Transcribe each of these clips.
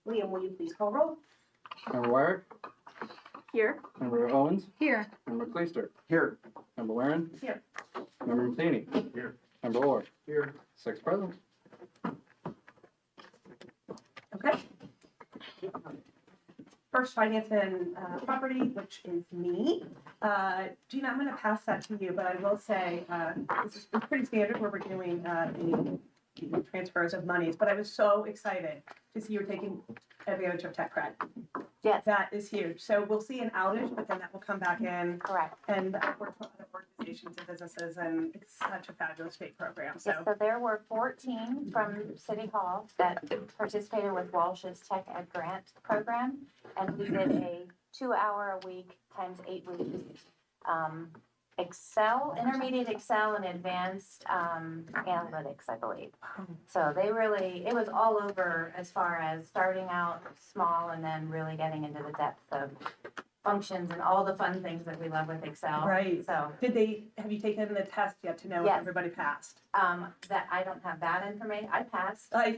Liam, will you please call roll? Member Wire? Here. Member Owens? Here. Member Clayster? Here. Member Warren? Here. Member Matheny? Here. Member Orr? Here. 6 present. Okay. First, finance and property, which is me. Gina, I'm going to pass that to you, but I will say this is pretty standard where we're doing the transfers of monies. But I was so excited to see you're taking advantage of tech credit. Yes. That is huge. So we'll see an outage, but then that will come back in. Correct. And work for other organizations and businesses, and it's such a fabulous state program. So, Yes, so there were 14 from City Hall that participated with Walsh's Tech Ed Grant program, and we did a 2-hour-a-week times 8 weeks. Excel, intermediate Excel, and advanced analytics, I believe. So they really, it was all over as far as starting out small and then really getting into the depth of functions and all the fun things that we love with Excel. right. So Have you taken the test yet to know Yes. if everybody passed? that I don't have that information. I passed. I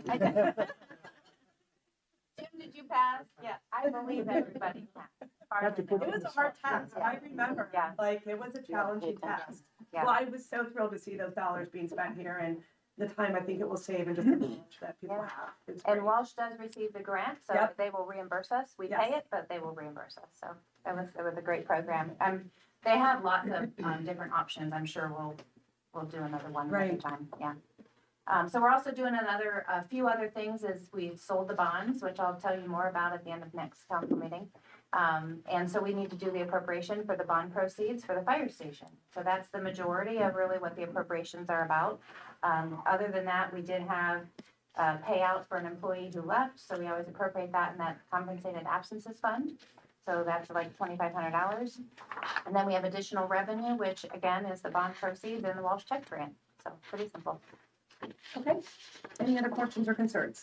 Jim, did you pass? Yeah, I believe everybody passed. It was a hard test. I remember. Yeah. Like, it was a challenging test. Yeah. Well, I was so thrilled to see those dollars being spent here and the time I think it will save and just the knowledge that people Yeah. have. It's And great. Walsh does receive the grant, so Yep. they will reimburse us. We Yes. pay it, but they will reimburse us. So it was a great program. They have lots of different options. I'm sure we'll do another one another Right. time. Yeah. So we're also doing a few other things as we've sold the bonds, which I'll tell you more about at the end of next council meeting. And so we need to do the appropriation for the bond proceeds for the fire station. So that's the majority of really what the appropriations are about. Other than that, we did have a payout for an employee who left, so we always appropriate that in that compensated absences fund. So that's like $2,500. And then we have additional revenue, which again is the bond proceeds and the Walsh Tech Grant. So pretty simple. Okay. Any other questions or concerns?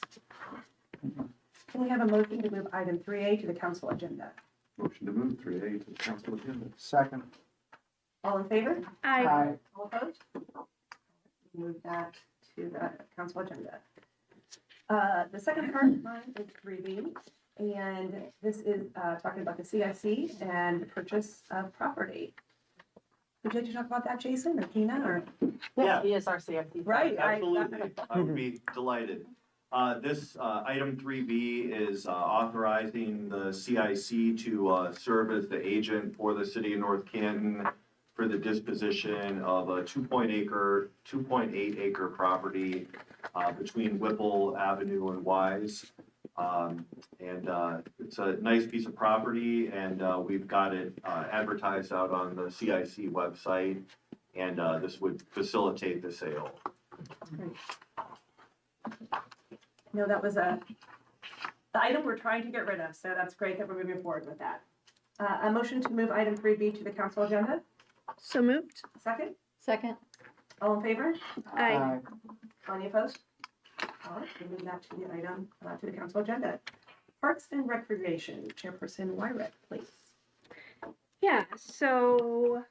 Can we have a motion to move item 3A to the council agenda? Motion to move 3A to the council agenda. Second. All in favor? Aye. All opposed? Move that to the council agenda. The second part of mine is 3B, and this is talking about the CIC and the purchase of property. Would you like to talk about that, Jason, or Tina, or? Yeah. He is our CFP. Right. Absolutely, I would be delighted. This item 3B is authorizing the CIC to serve as the agent for the city of North Canton for the disposition of a 2.8 acre property between Whipple Avenue and Wise. It's a nice piece of property, and we've got it advertised out on the CIC website, and this would facilitate the sale. No, that was the item we're trying to get rid of, so that's great that we're moving forward with that. A motion to move item 3B to the council agenda? So moved. Second? Second. All in favor? Aye. Any opposed? All right, we'll move that to the item, to the council agenda. Parks and Recreation, Chairperson Wyrick, please. Yeah, so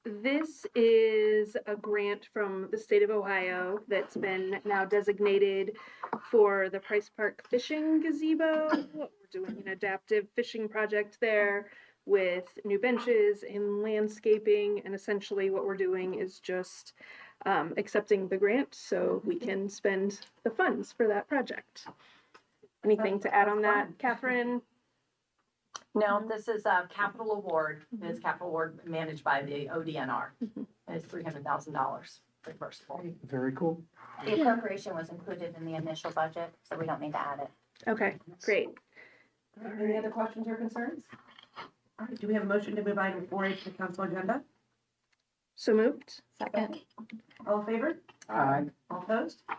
this is a grant from the state of Ohio that's been now designated for the Price Park Fishing Gazebo. We're doing an adaptive fishing project there with new benches and landscaping, and essentially what we're doing is just accepting the grant so we can spend the funds for that project. Anything to add on that, Catherine? No, this is a capital award. It is capital award managed by the ODNR. It's $300,000 reimbursable. Very cool. The appropriation was included in the initial budget, so we don't need to add it. Okay, great. Any other questions or concerns? All right, do we have a motion to move item 4A to the council agenda? So moved. Second. All in favor? Aye. All opposed? All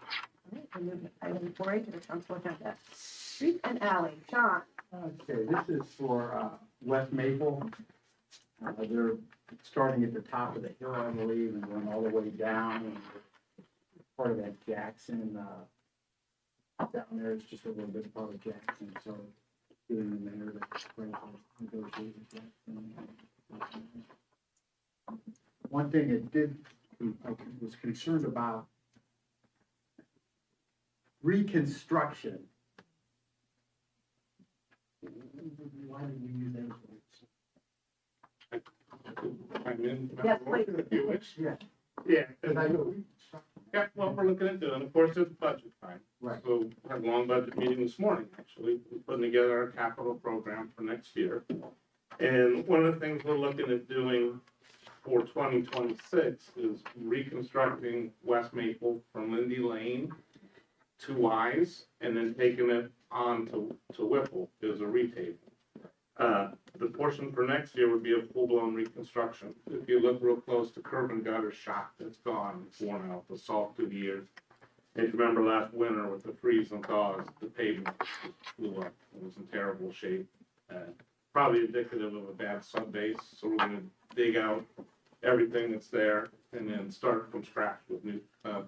right, we move item 4A to the council agenda. Street and alley, John. Okay, this is for West Maple. They're starting at the top of the hill, I believe, and going all the way down. And part of that Jackson, down there is just a little bit part of Jackson, so getting the mayor to negotiate with Jackson. One thing I was concerned about reconstruction Why did we use those words? Yes, please. If you wish. Yeah. Yeah, Because I know. yeah, well, we're looking into it, and of course, it's budget time. Right. So we had a long budget meeting this morning, actually, we're putting together our capital program for next year. And one of the things we're looking at doing for 2026 is reconstructing West Maple from Lindy Lane to Wise, and then taking it on to Whipple as a repave. The portion for next year would be a full-blown reconstruction. If you look real close, the curb and gutter shot that's gone, it's worn out, the salt through the years. If you remember last winter with the freeze and thaws, the pavement just blew up. It was in terrible shape. Probably indicative of a bad sub base, so we're gonna dig out everything that's there and then start from scratch with new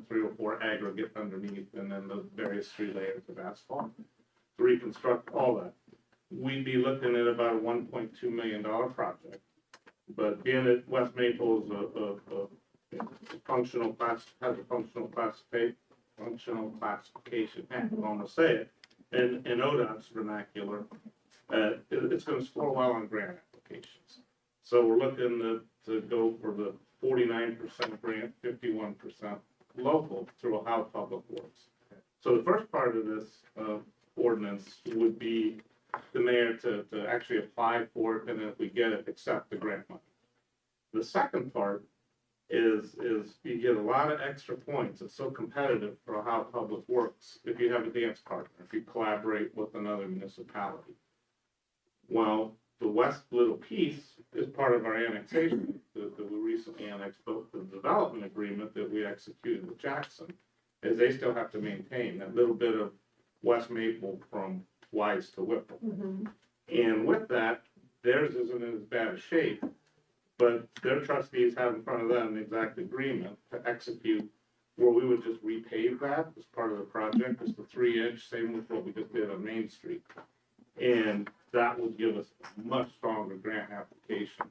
3 or 4 aggregate underneath, and then the various 3 layers of asphalt to reconstruct all that. We'd be looking at about a $1.2 million project, but being that West Maple is a functional class, has a functional classification, I'm gonna say it, in ODOT's vernacular, it's gonna score well on grant applications. So we're looking to go for the 49% grant, 51% local through Ohio Public Works. So the first part of this ordinance would be the mayor to actually apply for it, and then if we get it, accept the grant money. The second part is you get a lot of extra points. It's so competitive for Ohio Public Works if you have a dance partner, if you collaborate with another municipality. Well, the west little piece is part of our annexation that we recently annexed, both the development agreement that we executed with Jackson, is they still have to maintain that little bit of West Maple from Wise to Whipple. And with that, theirs isn't in as bad a shape, but their trustees have in front of them the exact agreement to execute where we would just repave that as part of the project, just the 3-inch, same with what we just did on Main Street. And that would give us a much stronger grant application.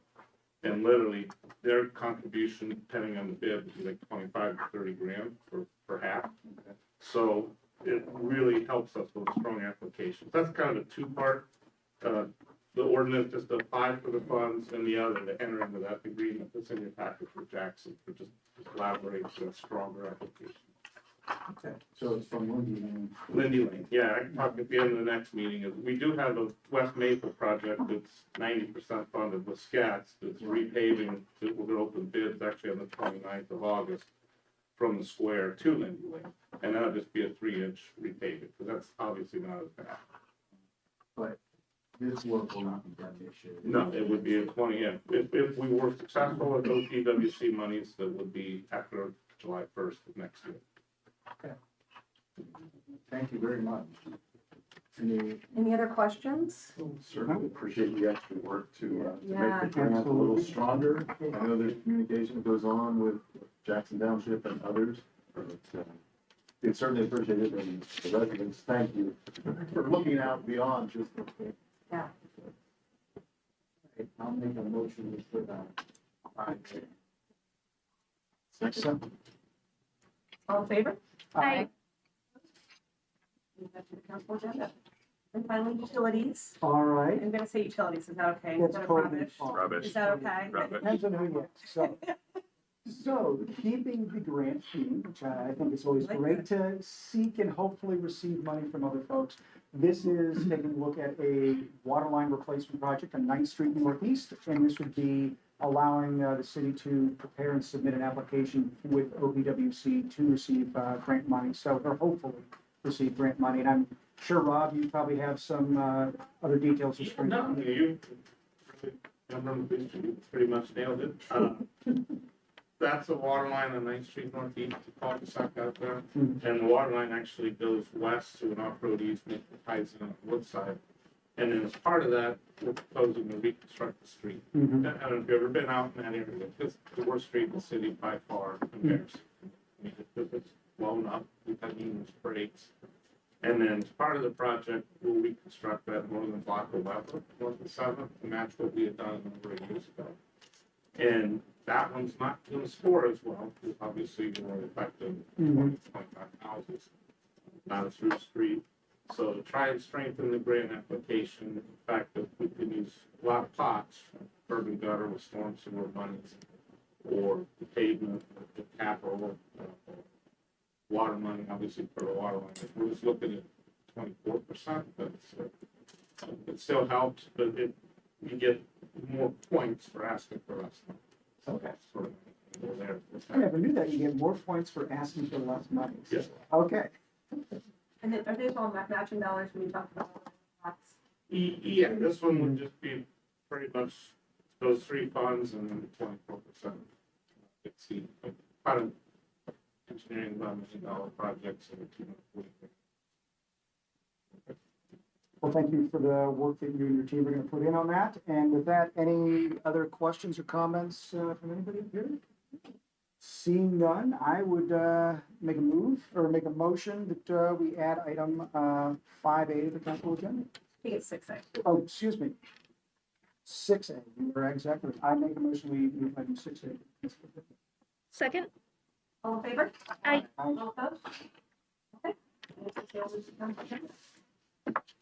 And literally, their contribution, depending on the bid, would be like 25 to 30 grand for half. So it really helps us with a strong application. That's kind of a 2-part, the ordinance just to apply for the funds, and the other to enter into that agreement that's in your package with Jackson for just collaborate for a stronger application. Okay, so it's from Lindy Lane. Lindy Lane, yeah, I can talk at the end of the next meeting. We do have a West Maple project that's 90% funded with SCATS, that's repaving, that we're gonna open bids actually on the 29th of August from the square to Lindy Lane. And that'll just be a 3-inch repaving, because that's obviously not as bad. But this work will not be done this year. No, it would be a 20, yeah. If we were successful with those PWC monies, that would be after July 1st of next year. Thank you very much. Any other questions? Certainly appreciate the extra work to Yeah. make the grant a little stronger. I know there's communication that goes on with Jackson Township and others, but it's certainly appreciated, and the residents, thank you for looking out beyond just. Yeah. I'll make a motion to put that. Second. All in favor? Aye. Move that to the council agenda. And finally, utilities. All right. I'm gonna say utilities, is that okay? That's Instead of totally rubbish? fine. Rubbish. Is that okay? Rubbish. Depends on who you ask. So keeping the grant fee, which I think is always Like great to seek and hopefully receive money from other folks. This is taking a look at a water line replacement project on 9th Street Northeast, and this would be allowing the city to prepare and submit an application with OPWC to receive grant money. So they're hopefully receive grant money, and I'm sure, Rob, you probably have some other details. to spring. No, you pretty much nailed it. That's a water line on 9th Street Northeast, the cul-de-sac out there. And the water line actually goes west to an off-road easement that ties in on Woodside. And then as part of that, we're proposing to reconstruct the street. Mhm. I don't know if you've ever been out in that area, it's the worst street in the city by far, embarrassing. I mean, it's blown up, we've had numerous breaks. And then as part of the project, we'll reconstruct that northern block of Weber, north and 7th, and that's what we had done a number of years ago. And that one's not gonna score as well, because obviously you're more effective, 25 houses, not a through street. So to try and strengthen the grant application, the fact that we can use a lot of pots, curb and gutter with storm sewer monies, or the pavement, the capital, water money, obviously for the water line. We're just looking at 24%, but it still helps, but you get more points for asking for less money. So that's sort of there. I never knew that. You get more points for asking for less money. Yes. Okay. And then, are these all matching dollars when you talked about lots? Yeah, this one would just be pretty much those three funds and then 24%. It's the part of engineering about $1 million projects and Well, thank you for the work that you and your team are going to put in on that. And with that, any other questions or comments from anybody here? Seeing none, I would make a motion that we add item 5A to the council agenda. I think it's 6A. Oh, excuse me. 6A, you're exactly right. I make a motion, we move item 6A. Second? All in favor? Aye. All opposed? Okay.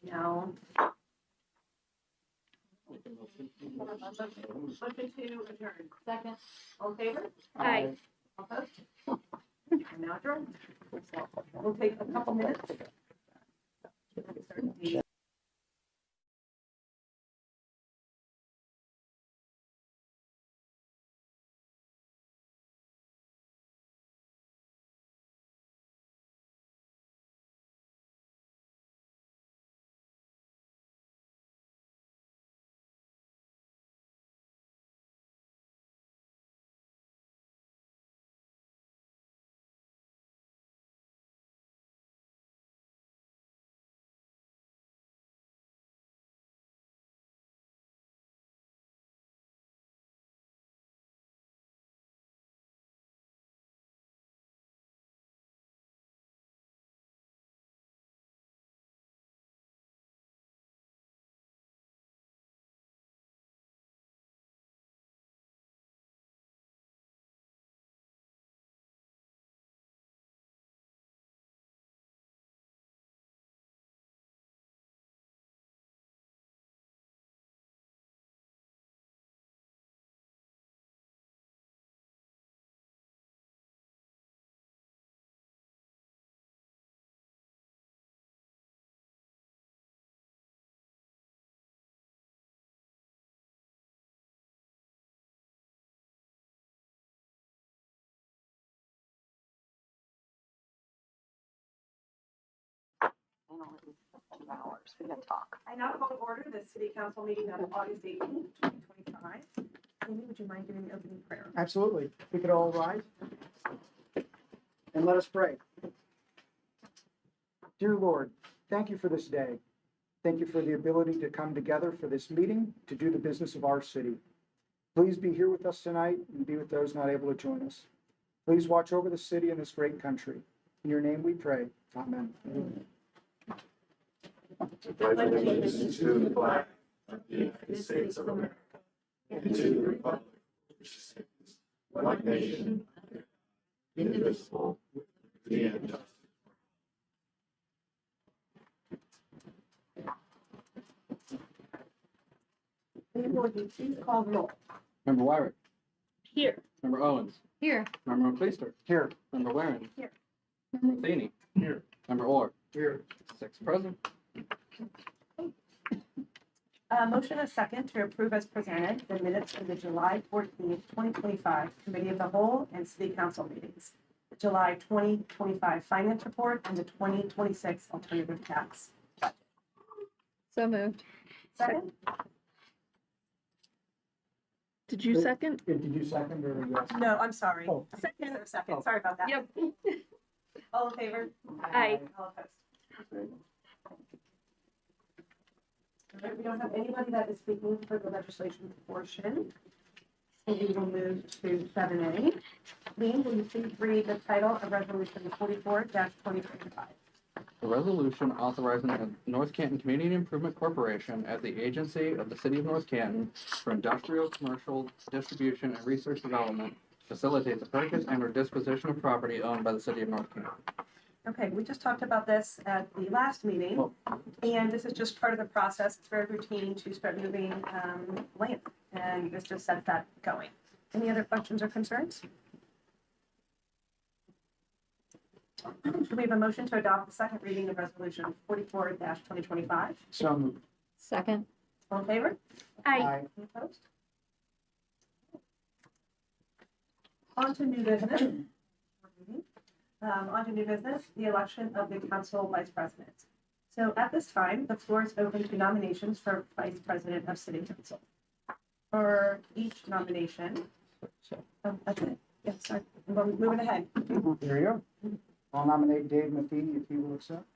Now. Motion to adjourn. Second. All in favor? Aye. All opposed? I'm now adjourned. We'll take a couple minutes. We can talk. I now call to order the city council meeting of August 18th, 2025. Amy, would you mind giving the opening prayer? Absolutely. We could all rise and let us pray. Dear Lord, thank you for this day. Thank you for the ability to come together for this meeting to do the business of our city. Please be here with us tonight and be with those not able to join us. Please watch over the city and this great country. In your name we pray. Amen. Pledge allegiance to the flag of the United States of America and to the republic which stands one nation, indivisible, with liberty and justice. Amy, would you please call the roll? Member Wyrick. Here. Member Owens. Here. Member McLeister. Here. Member Warren. Here. Member Matheny. Here. Member Orr. Here. 6 present. Motion and second to approve as presented the minutes of the July 14th, 2025 Committee of the Whole and City Council meetings, the July 2025 Finance Report, and the 2026 Alternative Tax. So moved. Second? Did you second? Did you second or yes? No, I'm sorry. Oh. Second. Second, sorry about that. Yep. All in favor? Aye. All opposed? All right, we don't have anybody that is speaking for the legislation portion. So we will move to 7A. Lean, will you please read the title of Resolution 44-2025? A resolution authorizing the North Canton Community Improvement Corporation as the agency of the City of North Canton for industrial, commercial, distribution, and research development, facilitates the purchase and or disposition of property owned by the City of North Canton. Okay, we just talked about this at the last meeting, and this is just part of the process. It's very routine to start moving land, and this just sets that going. Any other questions or concerns? Do we have a motion to adopt the second reading of Resolution 44-2025? So moved. Second. All in favor? Aye. Any opposed? On to new business. On to new business, the election of the council vice president. So at this time, the floor is open to nominations for vice president of city council. For each nomination, that's it. Yes, sorry, moving ahead. There you go. I'll nominate Dave Matheny if he will accept.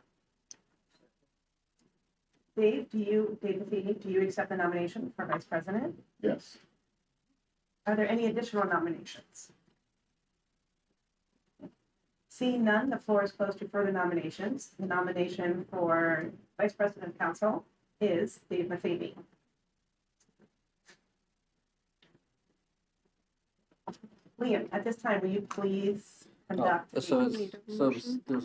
Dave Matheny, do you accept the nomination for vice president? Yes. Are there any additional nominations? Seeing none, the floor is closed to further nominations. The nomination for Vice President of Council is Dave Matheny. Liam, at this time, will you please conduct? There's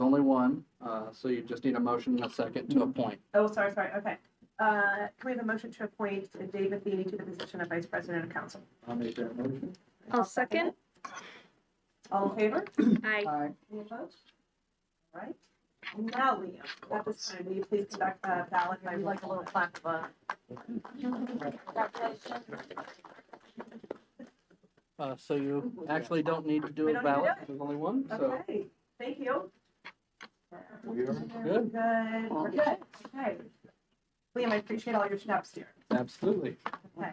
only one, so you just need a motion and a second to appoint. Oh, sorry, okay. Can we have a motion to appoint Dave Matheny to the position of Vice President of Council? I'll make that motion. I'll second. All in favor? Aye. Aye. Any opposed? All right. Now, Liam, at this time, will you please conduct a ballot by I'd roll like a call little vote? plaque of congratulations. So you actually don't need to do We a don't need to do ballot, it. there's only one, so. Okay, thank you. We are Good. We're good, okay. Liam, I appreciate all your steps here. Absolutely. Okay.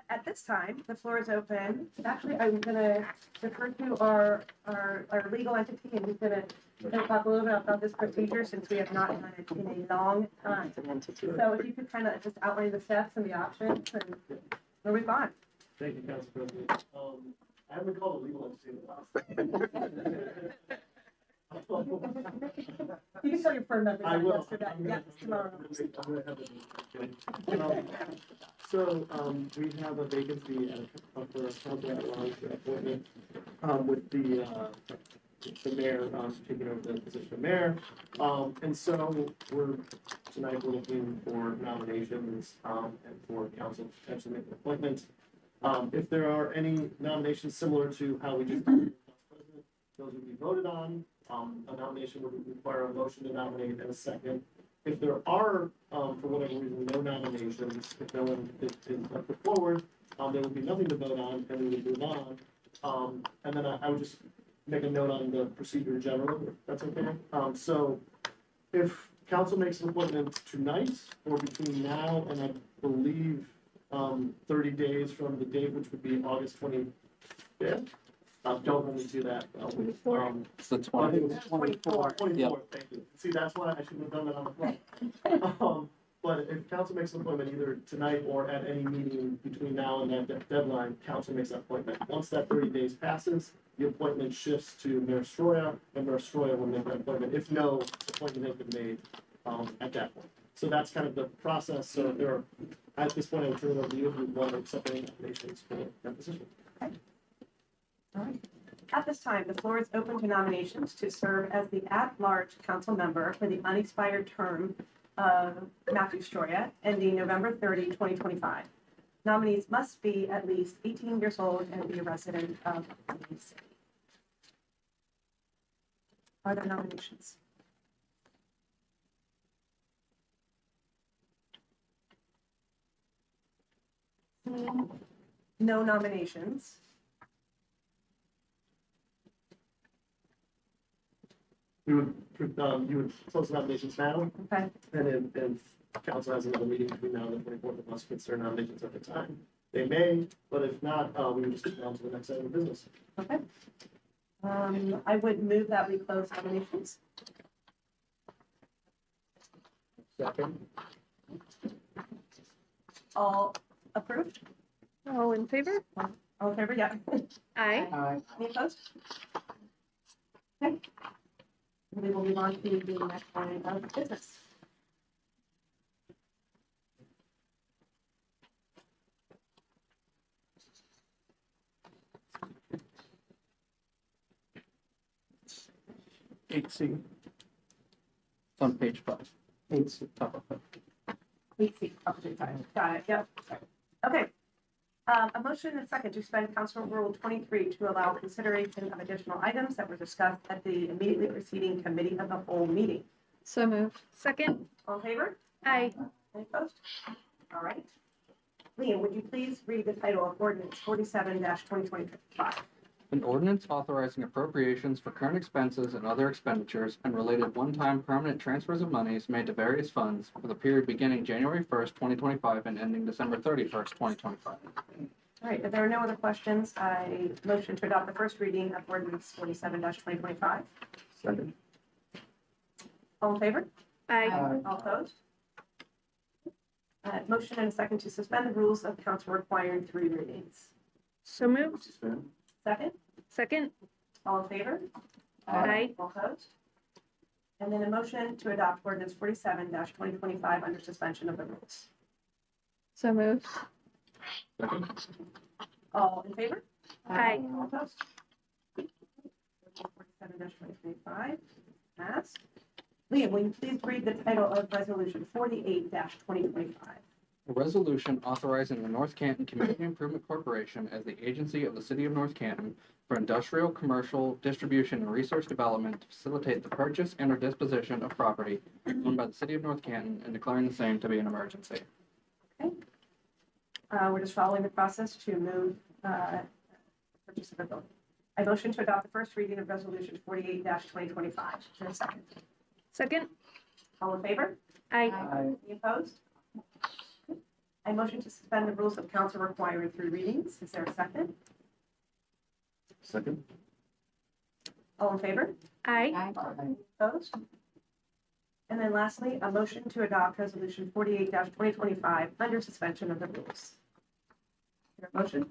At this time, the floor is open. Actually, I'm gonna defer to our legal entity, and he's gonna talk a little bit about this procedure since we have not done it in a long time. So if you could kind of just outline the steps and the options and where we've gone. Thank you, Council President. I haven't called a legal entity in the last. You can tell your firm members I that will. yesterday, yes, tomorrow. We have a vacancy for a council at-large appointment, with the mayor, taking over the position of mayor. And so tonight we're looking for nominations, and for council to potentially make an appointment. If there are any nominations similar to how we just did for Council President, those would be voted on. A nomination would require a motion to nominate and a second. If there are, for whatever reason, no nominations, if no one is put forward, there would be nothing to vote on, and we would move on. And then I would just make a note on the procedure in general, if that's okay. So if council makes an appointment tonight, or between now and I believe 30 days from the date, which would be August 25th. Don't hold me to that. It's the I 20th. think it was 24. 24, thank you. See, that's why I should have done that on the fly. But if council makes an appointment either tonight or at any meeting between now and that deadline, council makes that appointment. Once that 30 days passes, the appointment shifts to Mayor Stroya, and Mayor Stroya will make that appointment if no appointment has been made at that point. So that's kind of the process. So there are, at this point, I would turn it over to you if you want to accept any nominations for that position. All right. At this time, the floor is open to nominations to serve as the at-large council member for the unexpired term of Matthew Stroya, ending November 30, 2025. Nominees must be at least 18 years old and be a resident of the city. Are there nominations? Seeing no nominations. You would close the nominations now, Okay. and if council has another meeting between now and the 24th, and wants to consider nominations at the time, they may, but if not, we would just move on to the next item of business. Okay. I would move that we close nominations. Second. All approved? All in favor? All in favor? Yeah. Aye. Aye. Any opposed? Okay. We will move on to the next line of business. 8C. It's on page 5. It's, Top of it. 8C, opportunity time. Got it, yep. Okay. A motion and a second to suspend Council Rule 23 to allow consideration of additional items that were discussed at the immediately preceding Committee of the Whole meeting. So moved. Second. All in favor? Aye. Any opposed? All right. Liam, would you please read the title of ordinance 47-2025? An ordinance authorizing appropriations for current expenses and other expenditures and related one-time permanent transfers of monies made to various funds for the period beginning January 1st, 2025 and ending December 31st, 2025. All right, if there are no other questions, I motion to adopt the first reading of ordinance 47-2025. Second. All in favor? Aye. All opposed? Motion and a second to suspend the rules of council requiring 3 readings. So moved. Suspend. Second, Second. all in favor? Aye. All opposed? And then a motion to adopt ordinance 47-2025 under suspension of the rules. So moved. Second. All in favor? Aye. All opposed? 47-2025 passed. Liam, will you please read the title of resolution 48-2025? A resolution authorizing the North Canton Community Improvement Corporation as the agency of the City of North Canton for industrial, commercial, distribution, and resource development to facilitate the purchase and or disposition of property owned by the City of North Canton and declaring the same to be an emergency. We're just following the process to move purchase of the building. I motion to adopt the first reading of resolution 48-2025. Is there a second? Second. All in favor? Aye. Any opposed? I motion to suspend the rules of council requiring 3 readings. Is there a second? Second. All in favor? Aye. Opposed? And then lastly, a motion to adopt resolution 48-2025 under suspension of the rules. Is there a motion?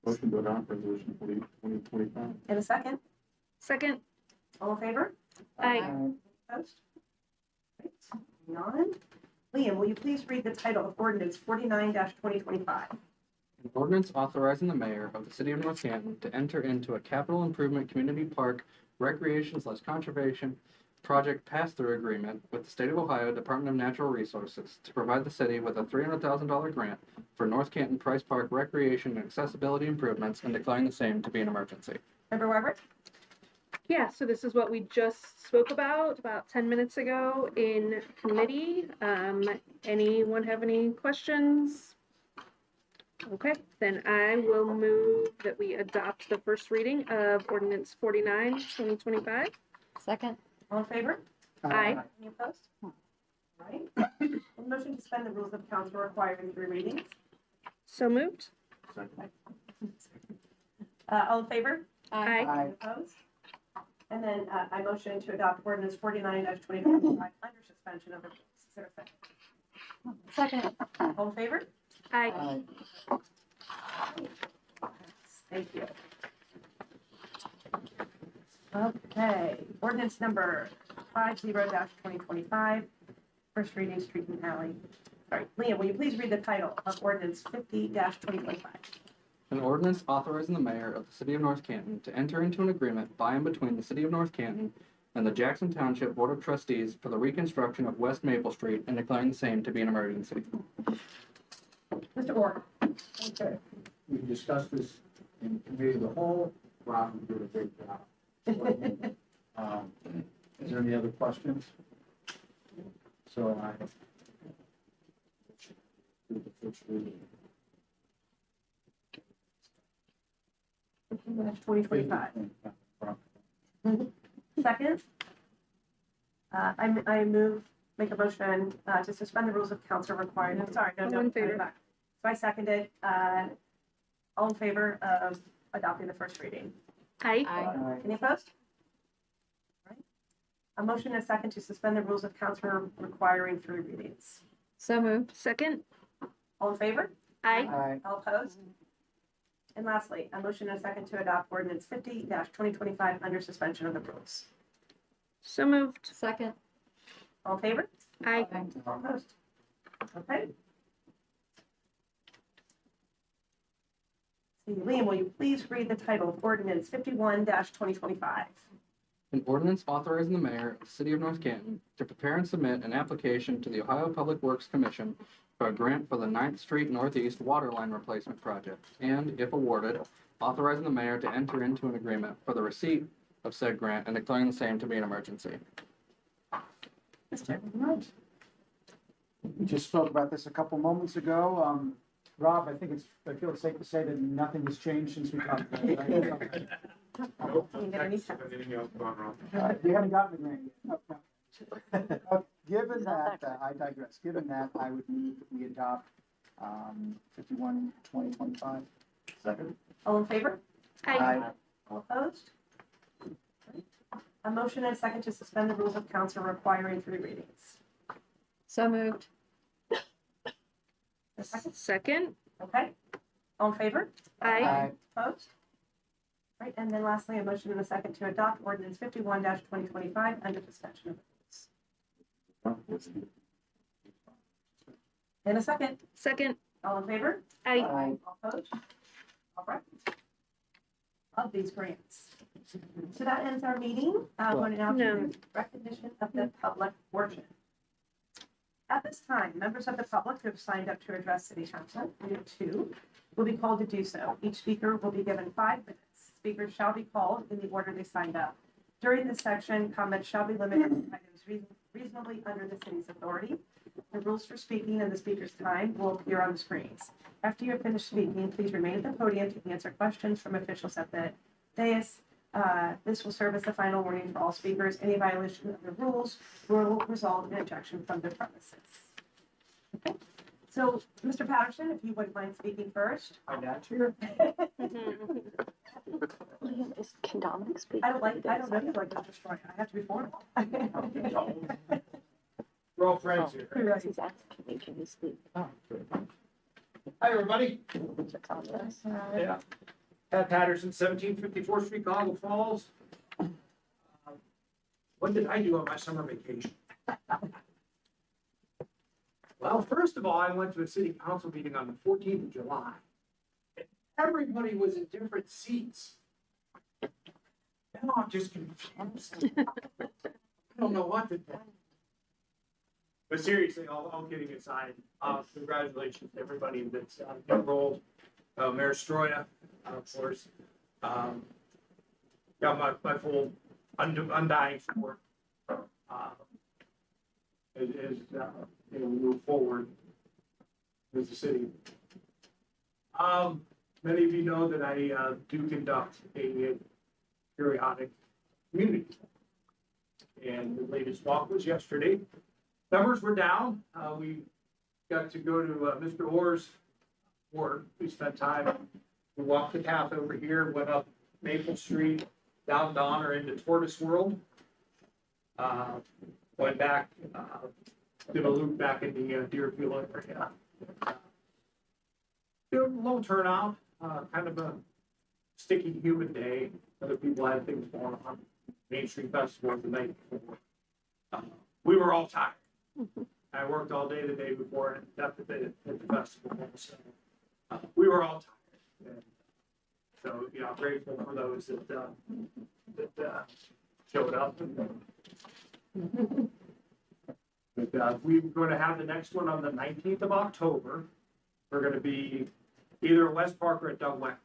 Motion to adopt resolution 2025. And a second? Second. All in favor? Aye. Opposed? Great. Moving on. Liam, will you please read the title of ordinance 49-2025? An ordinance authorizing the mayor of the City of North Canton to enter into a capital improvement community park recreation/conservation project pass-through agreement with the State of Ohio Department of Natural Resources to provide the city with a $300,000 grant for North Canton Price Park recreation and accessibility improvements and declaring the same to be an emergency. Member Weber? Yeah, so this is what we just spoke about 10 minutes ago in committee. Anyone have any questions? Okay, then I will move that we adopt the first reading of ordinance 49-2025. Second. All in favor? Aye. Any opposed? All right. A motion to suspend the rules of council requiring 3 readings. So moved. Second. All in favor? Aye. Aye. Opposed? And then I motion to adopt ordinance 49-2025 under suspension of the rules. Is there a second? Second. All in favor? Aye. Thank you. Okay, ordinance number 50-2025, first reading, street and alley. Sorry, Liam, will you please read the title of ordinance 50-2025? An ordinance authorizing the mayor of the City of North Canton to enter into an agreement by and between the City of North Canton and the Jackson Township Board of Trustees for the reconstruction of West Maple Street and declaring the same to be an emergency. Mr. Orr? Okay. We discussed this in committee of the whole. Robin did a great job. Is there any other questions? So I do the first reading. 2025. Second? I make a motion to suspend the rules of council requiring, I'm sorry, no, All in favor. coming back. So I seconded, all in favor of adopting the first reading. Aye. Any opposed? All right. A motion and a second to suspend the rules of council requiring 3 readings. So moved. Second. All in favor? Aye. Aye. All opposed? And lastly, a motion and a second to adopt ordinance 50-2025 under suspension of the rules. So moved. Second. All in favor? Aye. All opposed? Okay. See, Liam, will you please read the title of ordinance 51-2025? An ordinance authorizing the mayor of the city of North Canton to prepare and submit an application to the Ohio Public Works Commission for a grant for the 9th Street Northeast Water Line Replacement Project, and, if awarded, authorizing the mayor to enter into an agreement for the receipt of said grant and declaring the same to be an emergency. Mr. Wright. We just spoke about this a couple moments ago. Rob, I feel it's safe to say that nothing has changed since we talked about it, right? Nope, You get any no text, anything else going wrong. We haven't gotten the grant yet. Given that, I digress, given that, I would move that we adopt 51/2025. Second? All in favor? Aye. All opposed? A motion and a second to suspend the rules of council requiring 3 readings. So moved. A second, Second. okay? All in favor? Aye. Opposed? Right, and then lastly, a motion and a second to adopt ordinance 51/2025 under suspension of rules. In a second, Second. all in favor? Aye. All opposed? All right. Of these grants. So that ends our meeting. We're now to No. the recognition of the public portion. At this time, members of the public who have signed up to address City Council, we have 2, will be called to do so. Each speaker will be given 5 minutes. Speakers shall be called in the order they signed up. During this section, comments shall be limited to items reasonably under the city's authority. The rules for speaking and the speaker's time will appear on the screens. After you have finished speaking, please remain at the podium to answer questions from officials at the dais. This will serve as the final warning for all speakers. Any violation of the rules will result in ejection from the premises. Okay. So, Mr. Patterson, if you wouldn't mind speaking first. My dad's here. Can Dominic speak? I don't know you like Mr. Stroy. I have to be formal. We're all friends here. Right. He's asking me, can you speak? Hi, everybody. Yeah. Pat Patterson, 1754th Street, Colorado Falls. What did I do on my summer vacation? Well, first of all, I went to a city council meeting on the 14th of July. Everybody was in different seats. Now I'm just confused. I don't know what to do. But seriously, all kidding aside, congratulations to everybody that's enrolled. Mayor Stroya, of course, got my full undying support. As we move forward with the city. Many of you know that I do conduct a periodic community. And the latest walk was yesterday. Numbers were down. We got to go to Mr. Orr's ward. We spent time, we walked the path over here, went up Maple Street, down Donner into Tortoise World. Went back, did a loop back in the Deerfield area. Low turnout, kind of a sticky, humid day. Other people had things going on. Main Street Festival the night before. We were all tired. I worked all day the day before and at the festival. So, we were all tired. And so, I'm grateful for those that showed up. But we're going to have the next one on the 19th of October. We're going to be either at West Park or at Doug Wecker's.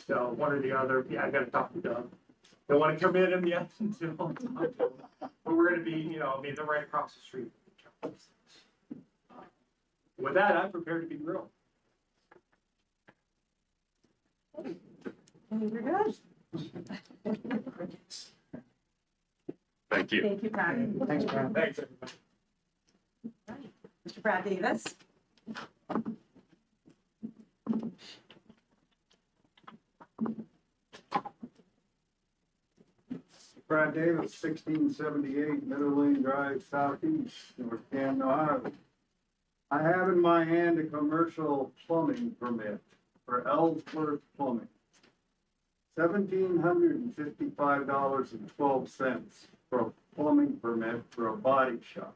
So one or the other. Yeah, I got to talk to Doug. Don't want to commit him yet until October. But we're going to be, they're right across the street. With that, I'm prepared to be grilled. You're good. Thank you. Thank you, Pat. Thanks, Brad. Thanks, everybody. Mr. Brad Davis. Brad Davis, 1678 Middle Lane Drive, Southeast, North Canton, Ohio. I have in my hand a commercial plumbing permit for Ellsworth Plumbing. $1,755.12 for a plumbing permit for a body shop.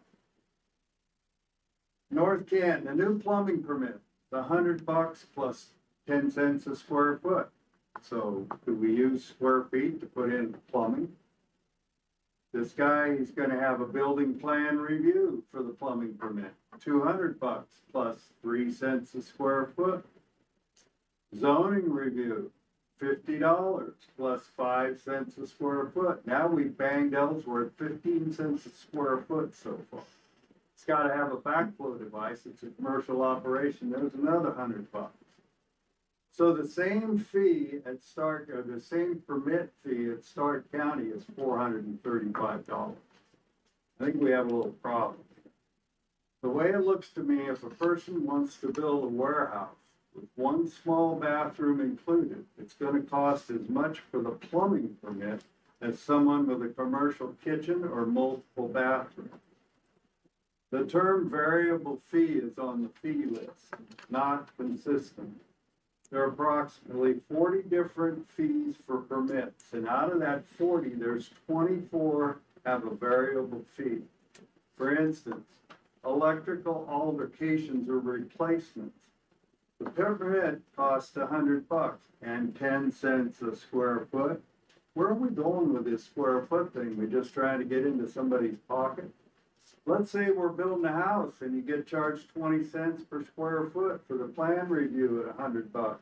North Canton, a new plumbing permit, $100 plus 10 cents a square foot. So could we use square feet to put in plumbing? This guy, he's gonna have a building plan review for the plumbing permit, $200 plus 3 cents a square foot. Zoning review, $50 plus 5 cents a square foot. Now we've banged Ellsworth 15 cents a square foot so far. It's gotta have a backflow device, it's a commercial operation, there's another $100. So the same fee at Stark, or the same permit fee at Stark County is $435. I think we have a little problem. The way it looks to me, if a person wants to build a warehouse with one small bathroom included, it's gonna cost as much for the plumbing permit as someone with a commercial kitchen or multiple bathrooms. The term variable fee is on the fee list, not consistent. There are approximately 40 different fees for permits, and out of that 40, there's 24 have a variable fee. For instance, electrical altercations or replacements. The permit costs $100 and 10 cents a square foot. Where are we going with this square foot thing? We're just trying to get into somebody's pocket? Let's say we're building a house and you get charged 20 cents per square foot for the plan review at $100.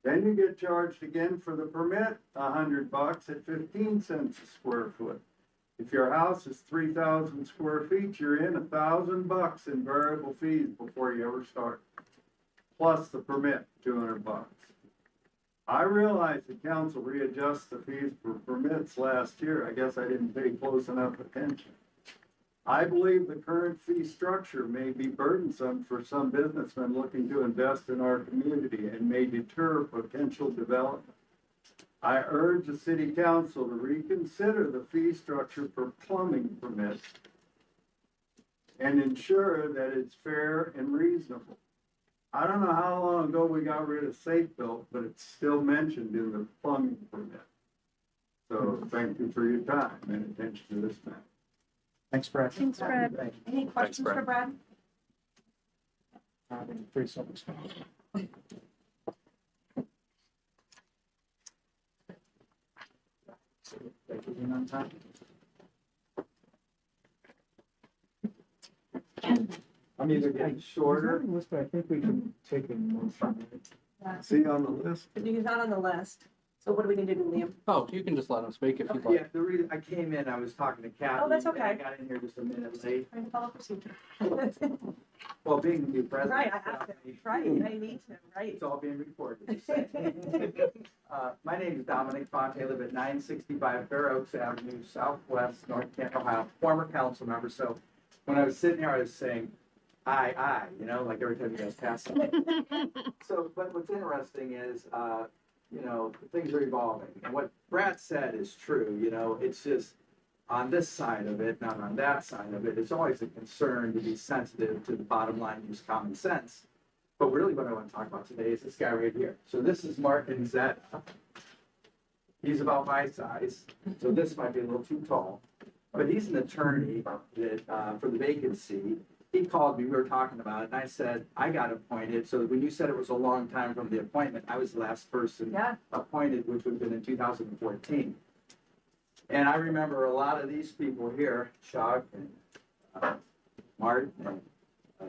Then you get charged again for the permit, $100 at 15 cents a square foot. If your house is 3,000 square feet, you're in $1,000 in variable fees before you ever start. Plus the permit, $200. I realize the council readjusts the fees for permits last year. I guess I didn't pay close enough attention. I believe the current fee structure may be burdensome for some businessmen looking to invest in our community and may deter potential development. I urge the city council to reconsider the fee structure for plumbing permits and ensure that it's fair and reasonable. I don't know how long ago we got rid of Safe Built, but it's still mentioned in the plumbing permit. So thank you for your time and attention to this matter. Thanks, Brad. Thanks, Brad. Any questions for Brad? Pretty self-explanatory. Thank you, being on time. I'm either getting shorter. List, but I think we can take a motion. See on the list? He's not on the list. So what do we need to do, Liam? Oh, you can just let him speak if you'd Yeah, like. the reason I came in, I was talking to Kathy. Oh, that's and I okay. got in here just a minute late. Trying to follow procedure. Well, being the new president. Right, I have to. Right, I need to, right. It's all being recorded. Just saying. My name is Dominic Fonte. I live at 965 Fair Oaks Avenue, Southwest, North Canton, Ohio, former council member. So when I was sitting here, I was saying, aye, you know, like every time you guys pass something. So, but what's interesting is, you know, things are evolving. And what Brad said is true, you know, it's just on this side of it, not on that side of it. It's always a concern to be sensitive to the bottom line, use common sense. But really what I want to talk about today is this guy right here. So this is Mark Inzetta. He's about my size, so this might be a little too tall. But he's an attorney that, for the vacancy. He called me, we were talking about it, and I said, I got appointed. So when you said it was a long time from the appointment, I was the last person appointed, which would have been in 2014. And I remember a lot of these people here, Chuck and Martin and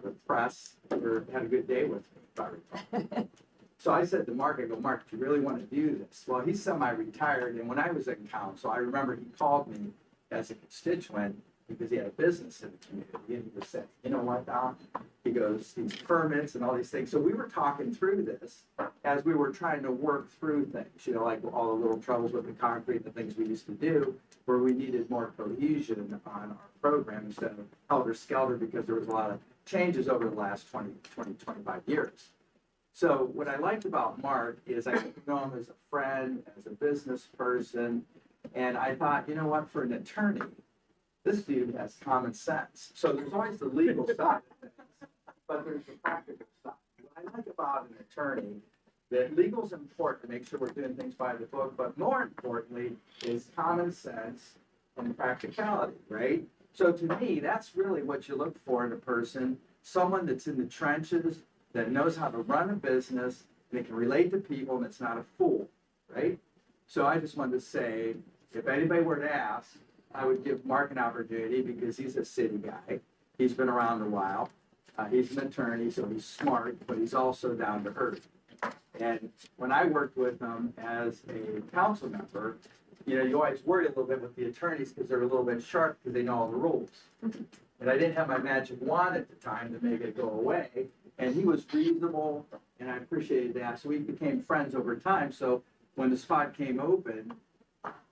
the press, had a good day with me, if I recall. So I said to Mark, I go, Mark, do you really want to do this? Well, he's semi-retired, and when I was in council, I remember he called me as a constituent because he had a business in the community, and he was saying, you know what, Don? He goes, these permits and all these things. So we were talking through this as we were trying to work through things, you know, like all the little troubles with the concrete and the things we used to do, where we needed more cohesion on our program instead of helter-skelter, because there was a lot of changes over the last 25 years. So what I liked about Mark is I know him as a friend, as a business person, and I thought, you know what, for an attorney, this dude has common sense. So there's always the legal side of things, but there's the practical side. What I like about an attorney, that legal's important to make sure we're doing things by the book, but more importantly is common sense and practicality, right? So to me, that's really what you look for in a person, someone that's in the trenches, that knows how to run a business, and that can relate to people, and that's not a fool, right? So I just wanted to say, if anybody were to ask, I would give Mark an opportunity because he's a city guy. He's been around a while. He's an attorney, so he's smart, but he's also down to earth. And when I worked with him as a council member, you know, you always worry a little bit with the attorneys because they're a little bit sharp because they know all the rules. And I didn't have my magic wand at the time to make it go away. And he was reasonable, and I appreciated that. So we became friends over time. So when the spot came open,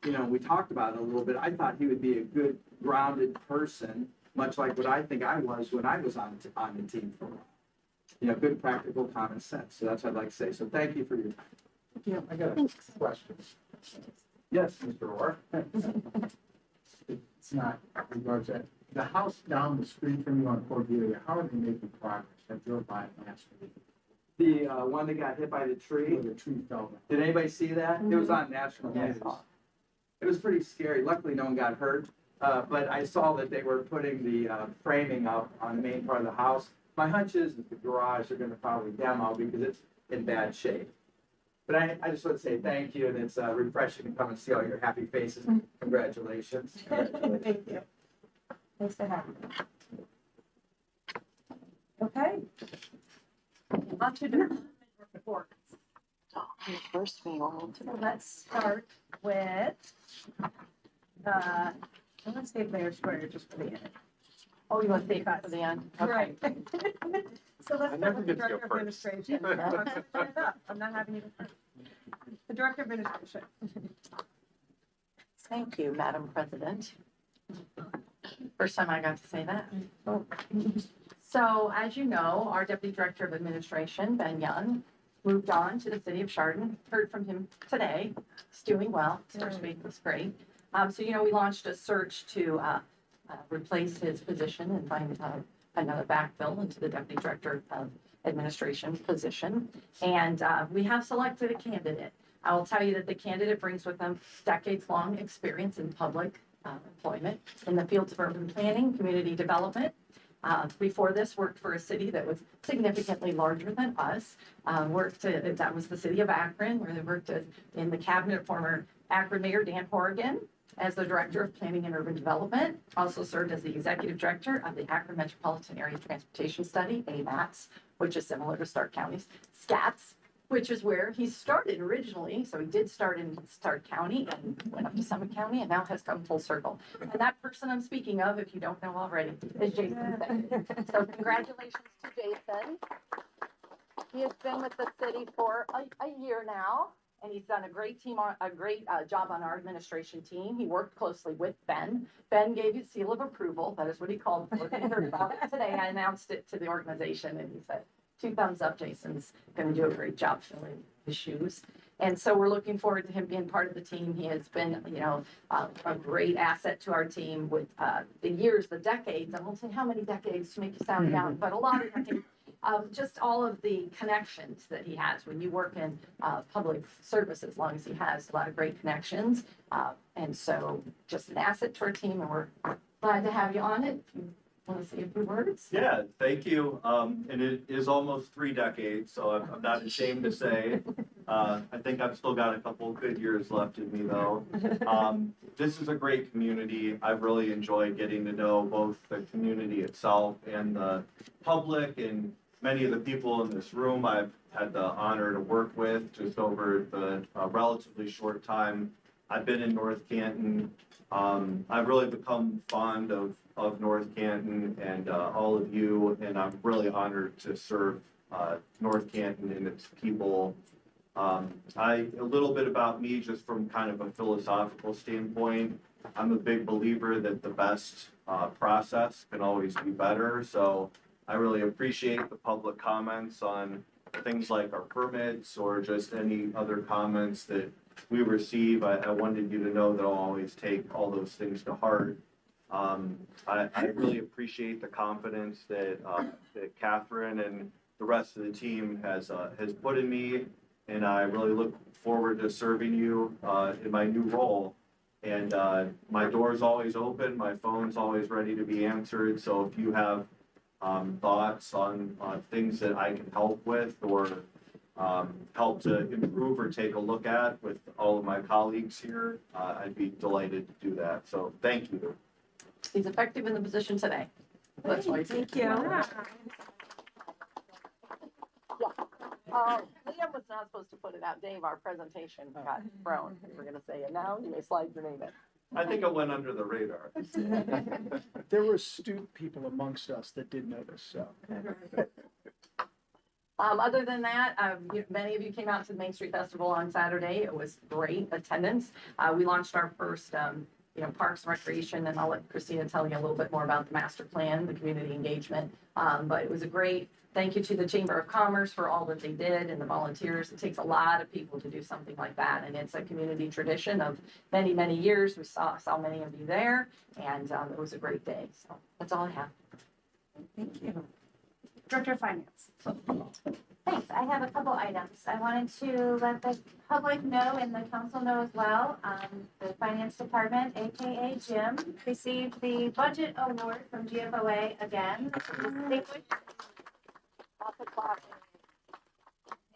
you know, we talked about it a little bit. I thought he would be a good, grounded person, much like what I think I was when I was on the team for a while. You know, good, practical, common sense. So that's what I'd like to say. So thank you for your time. Yeah, I got a question. Yes, Mr. Orr. It's not regards that. The house down the street from you on Cordelia, how are they making progress? I drove by it last week. The one that got hit by the tree. Where the tree fell down. Did anybody see that? It was on national news. It was pretty scary. Luckily, no one got hurt. But I saw that they were putting the framing up on the main part of the house. My hunch is that the garage are gonna probably demo because it's in bad shape. But I just want to say thank you, and it's refreshing to come and see all your happy faces. Congratulations. Thank you. Nice to have you. Okay. On to department reports. First me all So let's start with, let's save Mayor Square just for the end. Oh, you want to save that for the end? Okay. Right. So let's I start never with the get to go Director of Administration. I'm gonna turn it up. I'm not having you go first. The Director of Administration. Thank you, Madam President. First time I got to say that. So as you know, our Deputy Director of Administration, Ben Young, moved on to the city of Chardon. Heard from him today. He's doing well. His first week was great. So, you know, we launched a search to replace his position and find another backfill into the Deputy Director of Administration position. And we have selected a candidate. I will tell you that the candidate brings with him decades-long experience in public employment in the fields of urban planning, community development. Before this, worked for a city that was significantly larger than us. That was the city of Akron, where they worked in the cabinet of former Akron Mayor Dan Horrigan as the Director of Planning and Urban Development. Also served as the Executive Director of the Akron Metropolitan Area Transportation Study, AMATS, which is similar to Stark County's SCATS, which is where he started originally. So he did start in Stark County and went up to Summit County and now has come full circle. And that person I'm speaking of, if you don't know already, is Jason Say. So congratulations to Jason. He has been with the city for a year now, and he's done a great job on our administration team. He worked closely with Ben. Ben gave his seal of approval. That is what he called for. I heard about it today. I announced it to the organization, and he said, 2 thumbs up, Jason's going to do a great job filling his shoes. And so we're looking forward to him being part of the team. He has been, you know, a great asset to our team with the years, the decades. I won't say how many decades to make you sound young, but a lot of decades. Just all of the connections that he has when you work in public service, as long as he has a lot of great connections. And so just an asset to our team, and we're glad to have you on it. If you want to say a few words? Yeah, thank you. And it is almost 3 decades, so I'm not ashamed to say. I think I've still got a couple of good years left in me, though. This is a great community. I've really enjoyed getting to know both the community itself and the public, and many of the people in this room I've had the honor to work with just over the relatively short time I've been in North Canton. I've really become fond of North Canton and all of you, and I'm really honored to serve North Canton and its people. A little bit about me, just from kind of a philosophical standpoint. I'm a big believer that the best process can always be better. So I really appreciate the public comments on things like our permits or just any other comments that we receive. I wanted you to know that I'll always take all those things to heart. I really appreciate the confidence that Catherine and the rest of the team has put in me, and I really look forward to serving you in my new role. And my door's always open, my phone's always ready to be answered. So if you have thoughts on things that I can help with, or help to improve or take a look at with all of my colleagues here, I'd be delighted to do that. So thank you. He's effective in the position today. That's why. Thank you. Liam was not supposed to put it out. Dave, our presentation got thrown. We were gonna say it now. You may slide your name in. I think I went under the radar. There were astute people amongst us that did notice, so. Other than that, many of you came out to the Main Street Festival on Saturday. It was great attendance. We launched our first, Parks and Recreation, and I'll let Christina tell you a little bit more about the master plan, the community engagement. But it was a great thank you to the Chamber of Commerce for all that they did and the volunteers. It takes a lot of people to do something like that, and it's a community tradition of many, many years. We saw many of you there, and it was a great day. So that's all I have. Thank you. Director of Finance. Thanks. I have a couple items. I wanted to let the public know and the council know as well. The finance department, AKA Jim, received the budget award from GFOA again.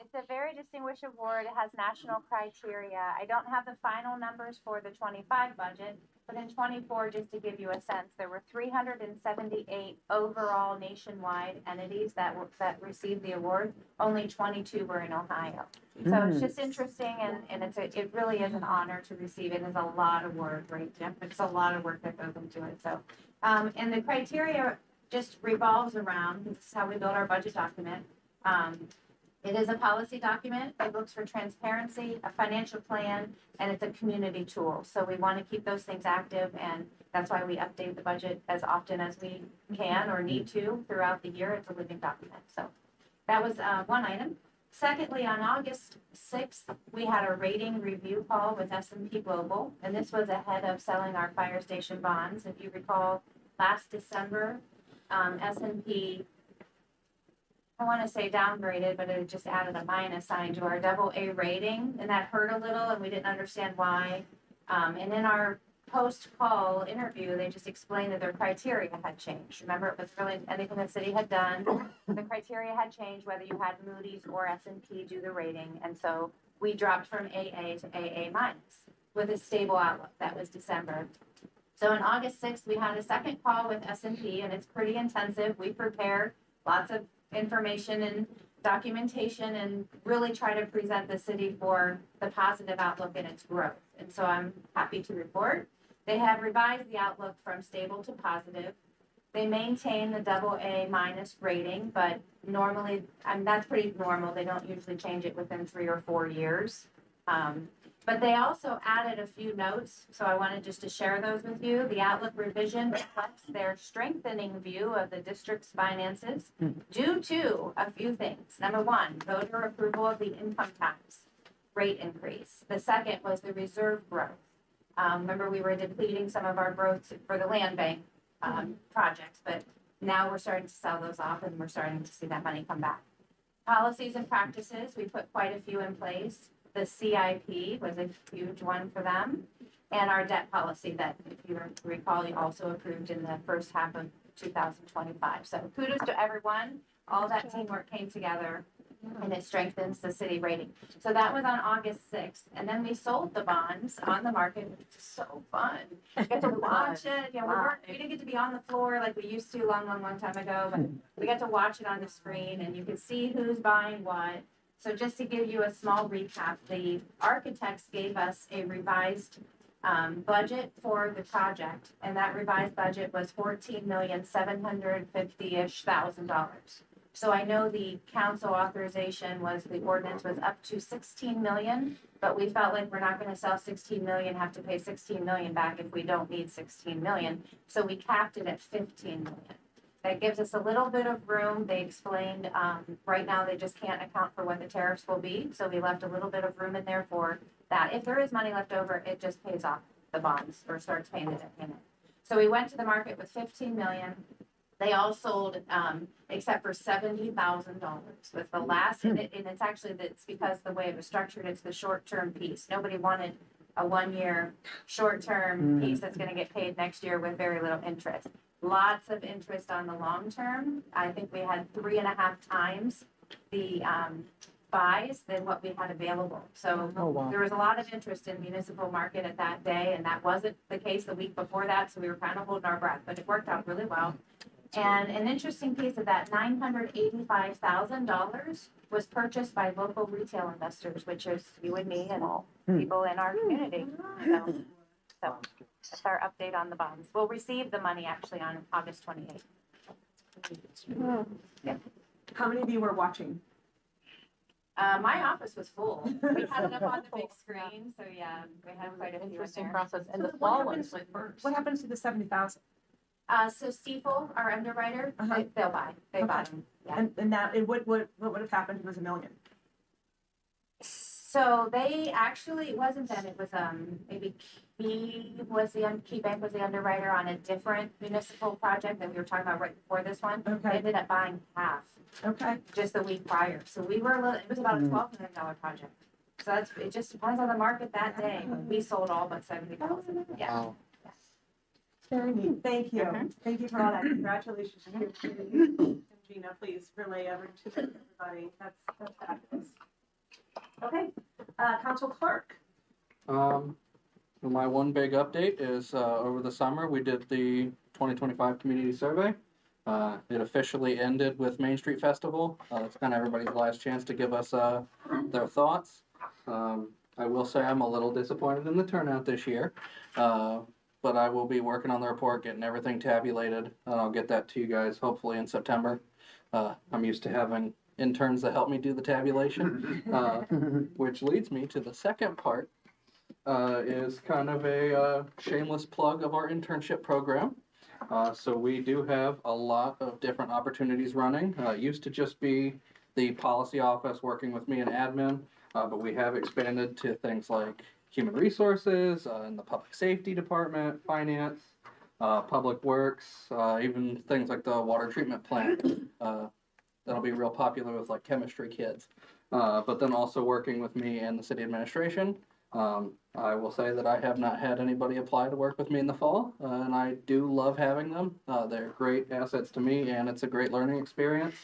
It's a very distinguished award. It has national criteria. I don't have the final numbers for the 25 budget, but in 24, just to give you a sense, there were 378 overall nationwide entities that received the award. Only 22 were in Ohio. So it's just interesting, and it really is an honor to receive it. It's a lot of work, right, Jim? It's a lot of work that goes into it. So, and the criteria just revolves around, this is how we build our budget document. It is a policy document. It looks for transparency, a financial plan, and it's a community tool. So we want to keep those things active, and that's why we update the budget as often as we can or need to throughout the year. It's a living document. So that was one item. Secondly, on August 6th, we had a rating review call with S&P Global, and this was ahead of selling our fire station bonds. If you recall, last December, S&P, I want to say downgraded, but it just added a minus sign to our AA rating, and that hurt a little, and we didn't understand why. And in our post-call interview, they just explained that their criteria had changed. Remember, it was really anything the city had done. The criteria had changed, whether you had Moody's or S&P do the rating, and so we dropped from AA to AA minus with a stable outlook. That was December. So on August 6th, we had a second call with S&P, and it's pretty intensive. We prepare lots of information and documentation and really try to present the city for the positive outlook and its growth. And so I'm happy to report they have revised the outlook from stable to positive. They maintain the AA minus rating, but normally, that's pretty normal. They don't usually change it within 3 or 4 years. But they also added a few notes, so I wanted just to share those with you. The outlook revision reflects their strengthening view of the district's finances due to a few things. Number one, voter approval of the income tax rate increase. The second was the reserve growth. Remember, we were depleting some of our growth for the land bank projects, but now we're starting to sell those off and we're starting to see that money come back. Policies and practices, we put quite a few in place. The CIP was a huge one for them. And our debt policy that, if you recall, you also approved in the first half of 2025. So kudos to everyone. All that teamwork came together and it strengthens the city rating. So that was on August 6th. And then we sold the bonds on the market, which is so fun. We got to watch it. You know, we didn't get to be on the floor like we used to long time ago, but we got to watch it on the screen and you could see who's buying what. So just to give you a small recap, the architects gave us a revised budget for the project, and that revised budget was $14,750,000. So I know the council authorization the ordinance was up to 16 million, but we felt like we're not going to sell 16 million, have to pay 16 million back if we don't need 16 million. So we capped it at 15 million. That gives us a little bit of room. They explained right now they just can't account for what the tariffs will be. So we left a little bit of room in there for that. If there is money left over, it just pays off the bonds or starts paying the debt payment. So we went to the market with 15 million. They all sold except for $70,000 with the last, and it's actually, it's because the way it was structured, it's the short-term piece. Nobody wanted a 1-year short-term piece that's going to get paid next year with very little interest. Lots of interest on the long term. I think we had 3.5 times the buys than what we had available. So Oh, wow. there was a lot of interest in municipal market at that day, and that wasn't the case the week before that, so we were kind of holding our breath, but it worked out really well. And an interesting piece of that, $985,000 was purchased by local retail investors, which is you and me and people in our community. So that's our update on the bonds. We'll receive the money actually on August 28th. How many of you were watching? My office was full. We had it up on the big screen, so yeah, we had quite a few in Interesting there. process, and the What small happens- ones went first. What happens to the 70,000? So Stiefel, our underwriter, Uh-huh. they'll buy. They Okay. buy them. Yeah. And that, it what would have happened if it was $1 million? So they actually, it wasn't them, it was, maybe Key Bank was the underwriter on a different municipal project that we were talking about right before this one. They Okay, ended up buying half okay. just the week prior. So we were it was about a $12 million project. So it just depends on the market that day. We sold all but 70,000. Yeah. Wow. Very neat. Thank you. Mhm. Thank you for all that. Congratulations to you. And Gina, please relay over to everybody. That's fabulous. Okay, Council Clerk. My one big update is over the summer we did the 2025 community survey. It officially ended with Main Street Festival. It's kind of everybody's last chance to give us their thoughts. I will say I'm a little disappointed in the turnout this year, but I will be working on the report, getting everything tabulated, and I'll get that to you guys hopefully in September. I'm used to having interns that help me do the tabulation, which leads me to the second part. Is kind of a shameless plug of our internship program. So we do have a lot of different opportunities running. It used to just be the policy office working with me and admin, but we have expanded to things like human resources, in the public safety department, finance, public works, even things like the water treatment plant. That'll be real popular with like chemistry kids. But then also working with me and the city administration. I will say that I have not had anybody apply to work with me in the fall, and I do love having them. They're great assets to me, and it's a great learning experience.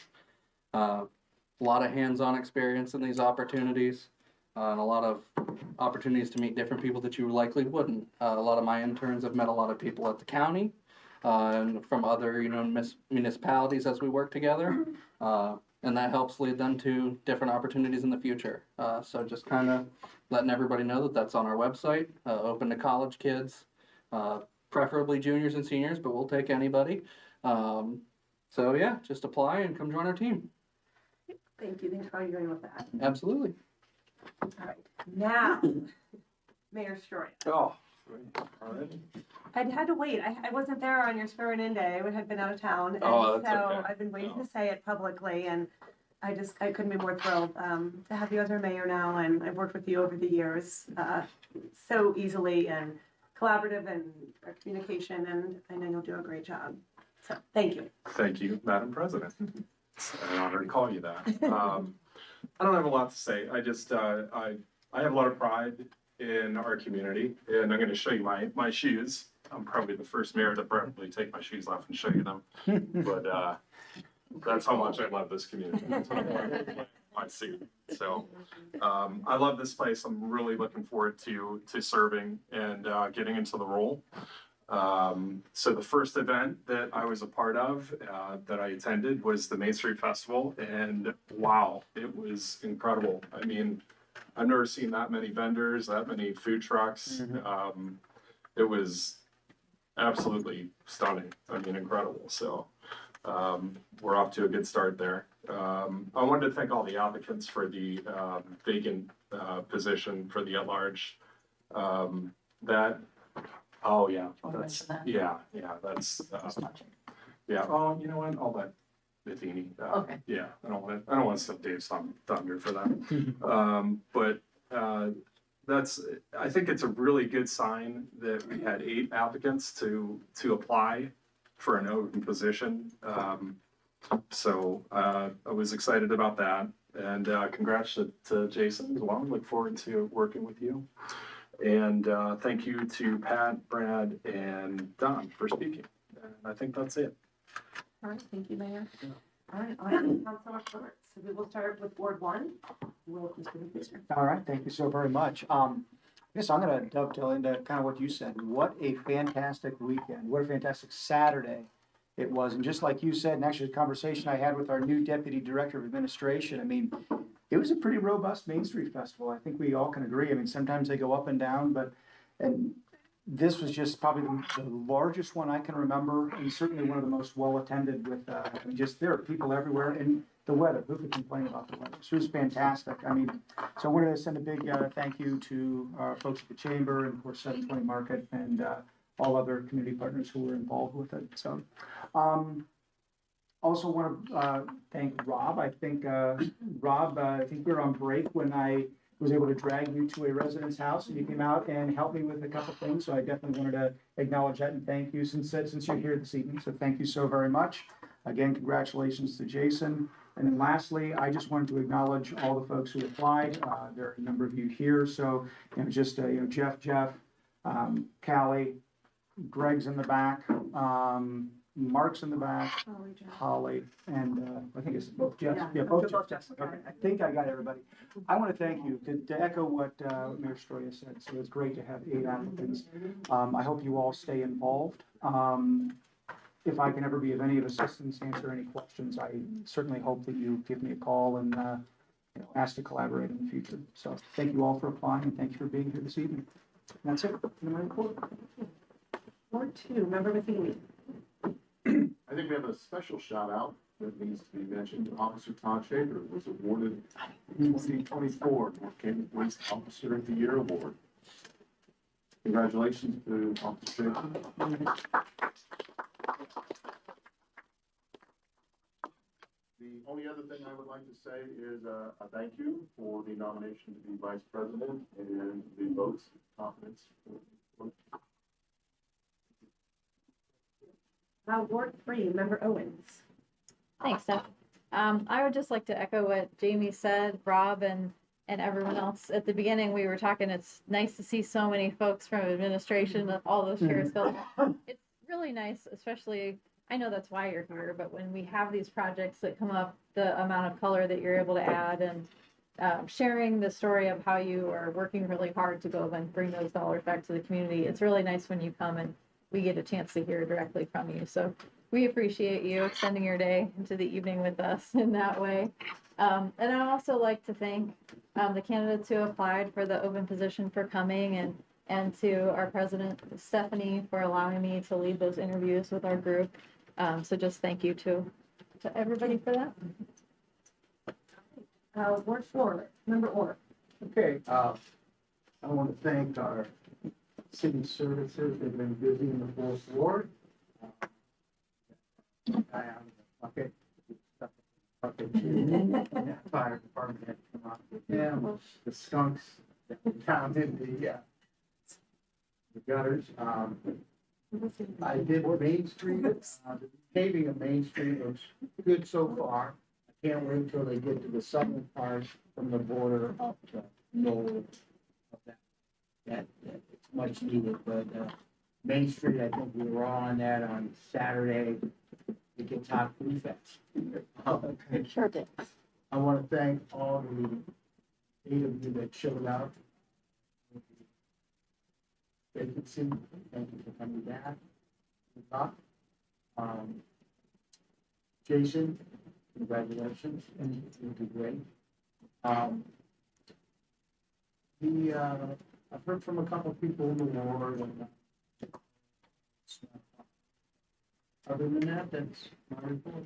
A lot of hands-on experience in these opportunities, and a lot of opportunities to meet different people that you likely wouldn't. A lot of my interns have met a lot of people at the county, and from other, municipalities as we work together. And that helps lead them to different opportunities in the future. So just kind of letting everybody know that that's on our website, open to college kids, preferably juniors and seniors, but we'll take anybody. So yeah, just apply and come join our team. Thank you. Thanks for all you're doing with that. Absolutely. All right, now, Mayor Story. Oh, all right. I had to wait. I wasn't there on your swearing-in day. I had been out of town. And Oh, that's so okay. I've been waiting to say it publicly, and I couldn't be more thrilled to have you as our mayor now, and I've worked with you over the years so easily and collaborative and communication, and I know you'll do a great job. So, thank you. Thank you, Madam President. It's an honor to call you that. I don't have a lot to say. I just, I have a lot of pride in our community, and I'm gonna show you my shoes. I'm probably the first mayor to probably take my shoes off and show you them. But that's how much I love this community. That's how much I love my suit. So I love this place. I'm really looking forward to serving and getting into the role. So the first event that I was a part of, that I attended was the Main Street Festival, and wow, it was incredible. I mean, I've never seen that many vendors, that many food trucks. It was absolutely stunning. I mean, incredible. So we're off to a good start there. I wanted to thank all the applicants for the vacant position for the at-large. Oh yeah, that's yeah, that's yeah. Oh, you know what? I'll let Matheny. Okay. Yeah, I don't want to steal Dave's thunder for that. But I think it's a really good sign that we had 8 applicants to apply for an open position. So I was excited about that, and congrats to Jason as well. Look forward to working with you. And thank you to Pat, Brad, and Don for speaking. And I think that's it. All right, thank you, Mayor. All right, Councilor Clerk. So we will start with Ward 1. we'll just give it this. All right, thank you so very much. I guess I'm gonna dovetail into kind of what you said. What a fantastic weekend. What a fantastic Saturday it was. And just like you said, and actually the conversation I had with our new Deputy Director of Administration, I mean, it was a pretty robust Main Street Festival. I think we all can agree. I mean, sometimes they go up and down, but, and this was just probably the largest one I can remember, and certainly one of the most well-attended with, I mean, just, there are people everywhere, and the weather, who could complain about the weather? So it was fantastic. I mean, so I wanted to send a big thank you to our folks at the Chamber and of course 720 Market and all other community partners who were involved with it. So also want to thank Rob. I think Rob, I think we were on break when I was able to drag you to a resident's house and you came out and helped me with a couple things. So I definitely wanted to acknowledge that and thank you since you're here this evening. So thank you so very much. Again, congratulations to Jason. And then lastly, I just wanted to acknowledge all the folks who applied. There are a number of you here. So, just, Jeff, Callie, Greg's in the back, Mark's in the back, Holly, and I think it's both Jeff. Yeah, both Jeff. Okay, I think I got everybody. I want to thank you to echo what Mayor Stroya said. So it's great to have 8 applicants. I hope you all stay involved. If I can ever be of any assistance, answer any questions, I certainly hope that you give me a call and ask to collaborate in the future. So thank you all for applying and thank you for being here this evening. And that's it for my report. Ward 2, Member Matheny. I think we have a special shout out that needs to be mentioned. Officer Todd Shaver was awarded 2024 North Canton Police Officer of the Year Award. Congratulations to Officer Shaver. The only other thing I would like to say is a thank you for the nomination to be vice president and the votes of confidence. Ward 3, Member Owens. Thanks, Steph. I would just like to echo what Jamie said, Rob, and everyone else. At the beginning, we were talking, it's nice to see so many folks from administration with all those chairs filled. It's really nice, especially, I know that's why you're here, but when we have these projects that come up, the amount of color that you're able to add and sharing the story of how you are working really hard to go and bring those dollars back to the community. It's really nice when you come and we get a chance to hear directly from you. So we appreciate you extending your day into the evening with us in that way. And I'd also like to thank the candidates who applied for the open position for coming and to our president, Stephanie, for allowing me to lead those interviews with our group. So just thank you to everybody for that. Ward 4, Member Orr. Okay, I want to thank our city services. They've been busy in the 4th Ward. Okay. Fire department had to come out with them, the skunks down in the gutters. I did Main Street, the paving of Main Street looks good so far. I can't wait until they get to the southern part from the border up to Knoll. That it's much needed, but Main Street, I think we were all on that on Saturday. It gets hot pretty fast. Sure did. I want to thank all the 8 of you that showed up. Vacancy, thank you for coming back. Jason, congratulations, and you did great. I've heard from a couple of people in the ward, and other than that, that's my report.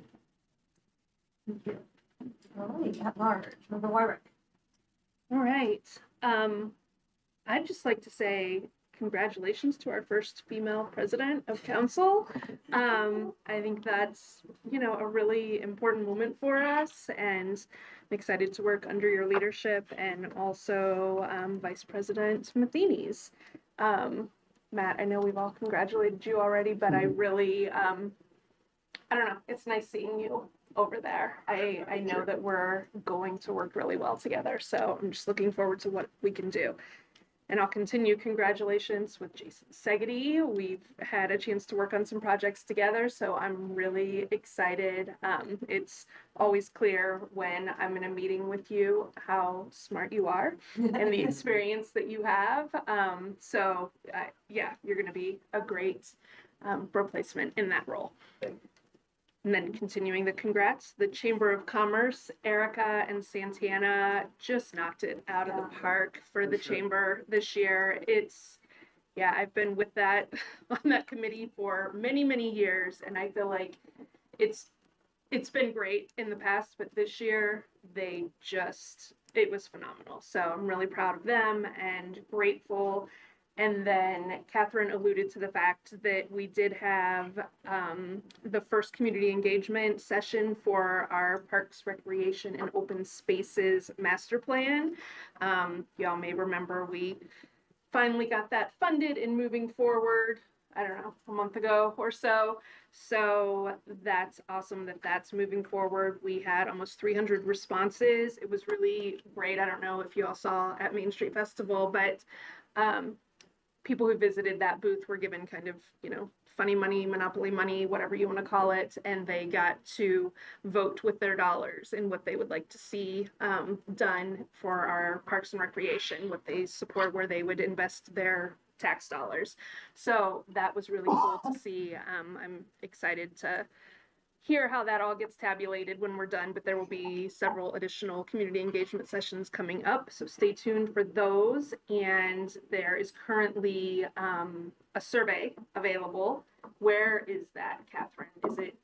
Thank you. All right, at large, Member Wyrick. All right. I'd just like to say congratulations to our first female president of council. I think that's, a really important moment for us, and I'm excited to work under your leadership, and also Vice President Matheny's. Matt, I know we've all congratulated you already, but I really, I don't know, it's nice seeing you over there. I know that we're going to work really well together, so I'm just looking forward to what we can do. And I'll continue congratulations with Jason Segedy. We've had a chance to work on some projects together, so I'm really excited. It's always clear when I'm in a meeting with you how smart you are and the experience that you have. Yeah, you're going to be a great replacement in that role. And then continuing the congrats, the Chamber of Commerce, Erica and Santana just knocked it out of the park for the chamber this year. Yeah, I've been with that on that committee for many, many years, and I feel like it's been great in the past, but this year it was phenomenal. So I'm really proud of them and grateful. And then Catherine alluded to the fact that we did have the first community engagement session for our Parks, Recreation, and Open Spaces Master Plan. Y'all may remember we finally got that funded and moving forward, I don't know, a month ago or so. So that's awesome that that's moving forward. We had almost 300 responses. It was really great. I don't know if you all saw at Main Street Festival, but people who visited that booth were given kind of, funny money, monopoly money, whatever you want to call it, and they got to vote with their dollars in what they would like to see done for our parks and recreation, what they support, where they would invest their tax dollars. So that was really cool to see. I'm excited to hear how that all gets tabulated when we're done, but there will be several additional community engagement sessions coming up, so stay tuned for those. And there is currently a survey available. Where is that, Catherine? Is it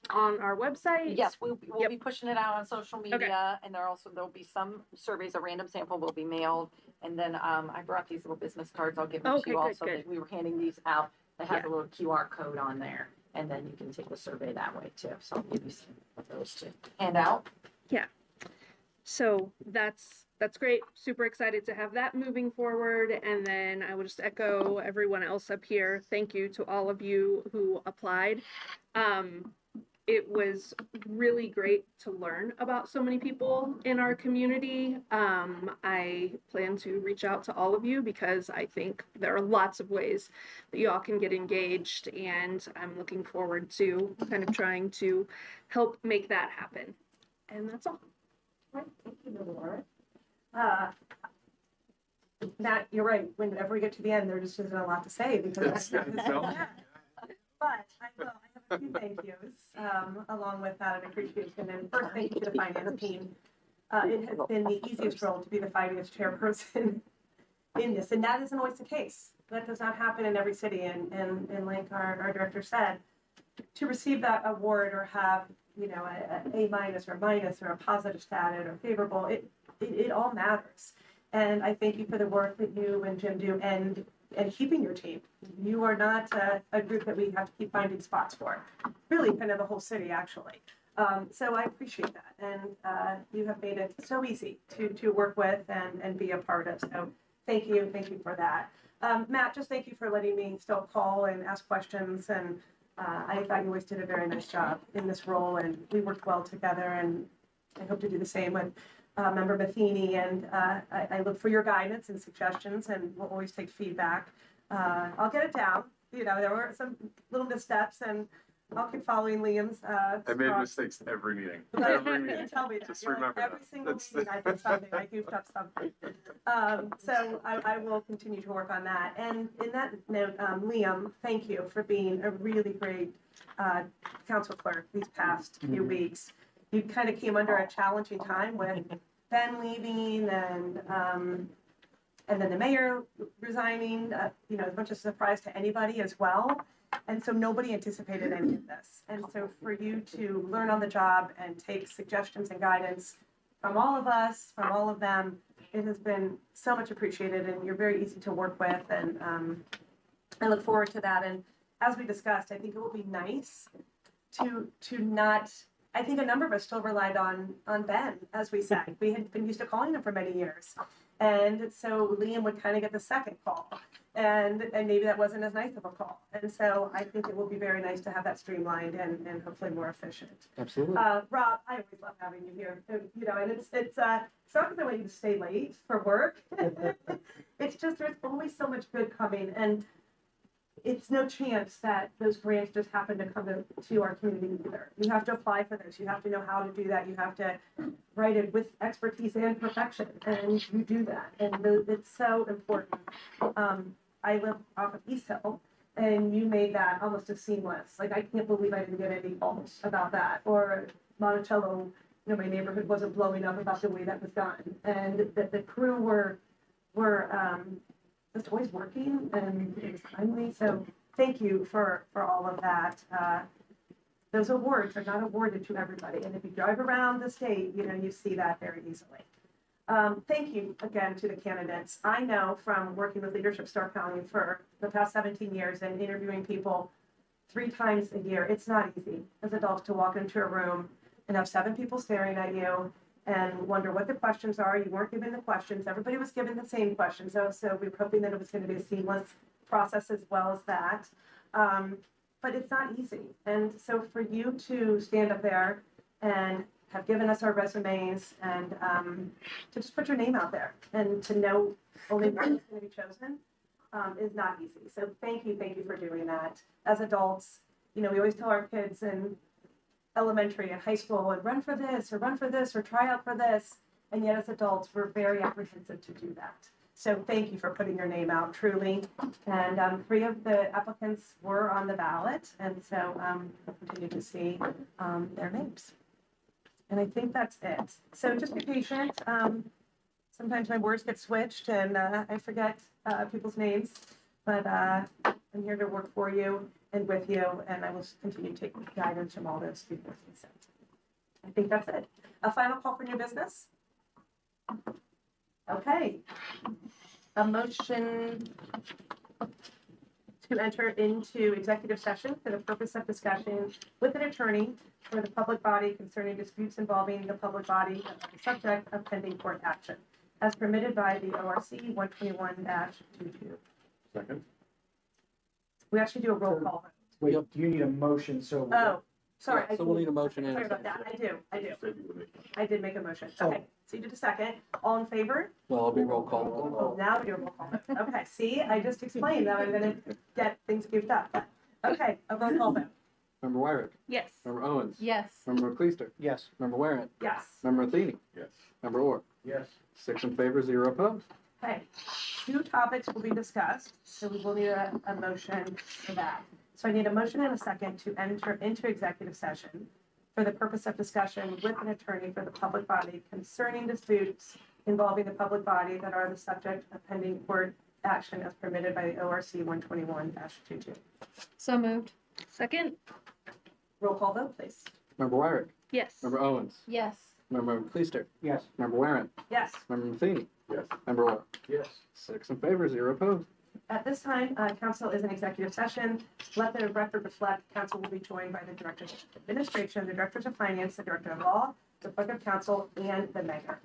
on our website? Yes, we'll be pushing it out on social media, and there'll be some surveys, a random sample will be mailed. And then I brought these little business cards. I'll give them to you also. That we were handing these out. They have a little QR code on there. And then you can take the survey that way too. So I'll give you some of those to hand out. Yeah. So that's great. Super excited to have that moving forward. And then I will just echo everyone else up here. Thank you to all of you who applied. It was really great to learn about so many people in our community. I plan to reach out to all of you because I think there are lots of ways that you all can get engaged, and I'm looking forward to kind of trying to help make that happen. And that's all. Right, thank you, Laura. Matt, you're right. Whenever we get to the end, there just isn't a lot to say because But I have a few thank yous along with that of appreciation. And first, thank you to the finance team. It has been the easiest role to be the finance chairperson in this, and that isn't always the case. That does not happen in every city. And like our director said, to receive that award or have an A- or a minus or a positive status or favorable, it all matters. And I thank you for the work that you and Jim do and keeping your team. You are not a group that we have to keep finding spots for. Really, kind of the whole city, actually. So I appreciate that. And you have made it so easy to work with and be a part of. So thank you for that. Matt, just thank you for letting me still call and ask questions. And I thought you always did a very nice job in this role. And we worked well together. And I hope to do the same with Member Matheny, and I look for your guidance and suggestions, and we'll always take feedback. I'll get it down. There were some little missteps, and I'll keep following Liam's. I made mistakes every meeting. Every meeting. Tell me that. Just remember every that. single meeting I did something. I goofed up something. So I will continue to work on that. And in that note, Liam, thank you for being a really great council clerk these past few weeks. You kind of came under a challenging time with Ben leaving and then the mayor resigning, as much a surprise to anybody as well. And so nobody anticipated any of this. And so for you to learn on the job and take suggestions and guidance from all of us, from all of them, it has been so much appreciated, and you're very easy to work with. And I look forward to that. And as we discussed, I think it will be nice to not, I think a number of us still relied on Ben, as we said. We had been used to calling him for many years. And so Liam would kind of get the second call. And maybe that wasn't as nice of a call. And so I think it will be very nice to have that streamlined and hopefully more efficient. Absolutely. Rob, I always love having you here, you know, and it's not because I want you to stay late for work. It's just, there's always so much good coming, and it's no chance that those grants just happen to come to our community either. You have to apply for this. You have to know how to do that. You have to write it with expertise and perfection, and you do that. And it's so important. I live off of East Hill, and you made that almost as seamless. Like, I can't believe I didn't get any calls about that. Or Monticello, you know, my neighborhood wasn't blowing up about the way that was done. And the crew were just always working, and it was timely. So thank you for all of that. Those awards are not awarded to everybody. And if you drive around the state, you know, you see that very easily. Thank you again to the candidates. I know from working with Leadership Star County for the past 17 years and interviewing people 3 times a year, it's not easy as adults to walk into a room and have 7 people staring at you and wonder what the questions are. You weren't given the questions. Everybody was given the same questions. So we were hoping that it was going to be a seamless process as well as that. But it's not easy. And so for you to stand up there and have given us our resumes and to just put your name out there and to know only one is going to be chosen is not easy. So thank you for doing that. As adults, you know, we always tell our kids in elementary and high school, and run for this or try out for this. And yet as adults, we're very apprehensive to do that. So thank you for putting your name out, truly. And 3 of the applicants were on the ballot. And so we'll continue to see their names. And I think that's it. So just be patient. Sometimes my words get switched and I forget people's names, but I'm here to work for you and with you, and I will continue to take guidance from all those people. So I think that's it. A final call for new business? Okay. A motion to enter into executive session for the purpose of discussion with an attorney for the public body concerning disputes involving the public body that are the subject of pending court action, as permitted by the ORC 121-22. Second. We actually do a roll call. Wait, do you need a motion? So. Oh, sorry. Yeah, so we'll need a motion and a Sorry about second. that. I do. I did make a motion. Okay, so you did a second. All in favor? Well, it'll be roll call. Now we do a roll call. Okay, see, I just explained that I'm gonna get things goofed up. Okay, a roll call vote. Member Wyrick. Yes. Member Owens. Yes. Member Cleister. Yes. Member Warren. Yes. Member Atheny. Yes. Member Orr. Yes. 6 in favor, 0 opposed. Okay, 2 topics will be discussed, so we will need a motion for that. So I need a motion and a second to enter into executive session for the purpose of discussion with an attorney for the public body concerning disputes involving the public body that are the subject of pending court action as permitted by the ORC 121-22. So moved. Second? Roll call vote, please. Member Wyrick. Yes. Member Owens. Yes. Member Cleister. Yes. Member Warren. Yes. Member Atheny. Yes. Member Orr. Yes. 6 in favor, 0 opposed. At this time, council is in executive session. Let the record reflect, council will be joined by the directors of administration, the directors of finance, the director of law, the clerk of council, and the mayor.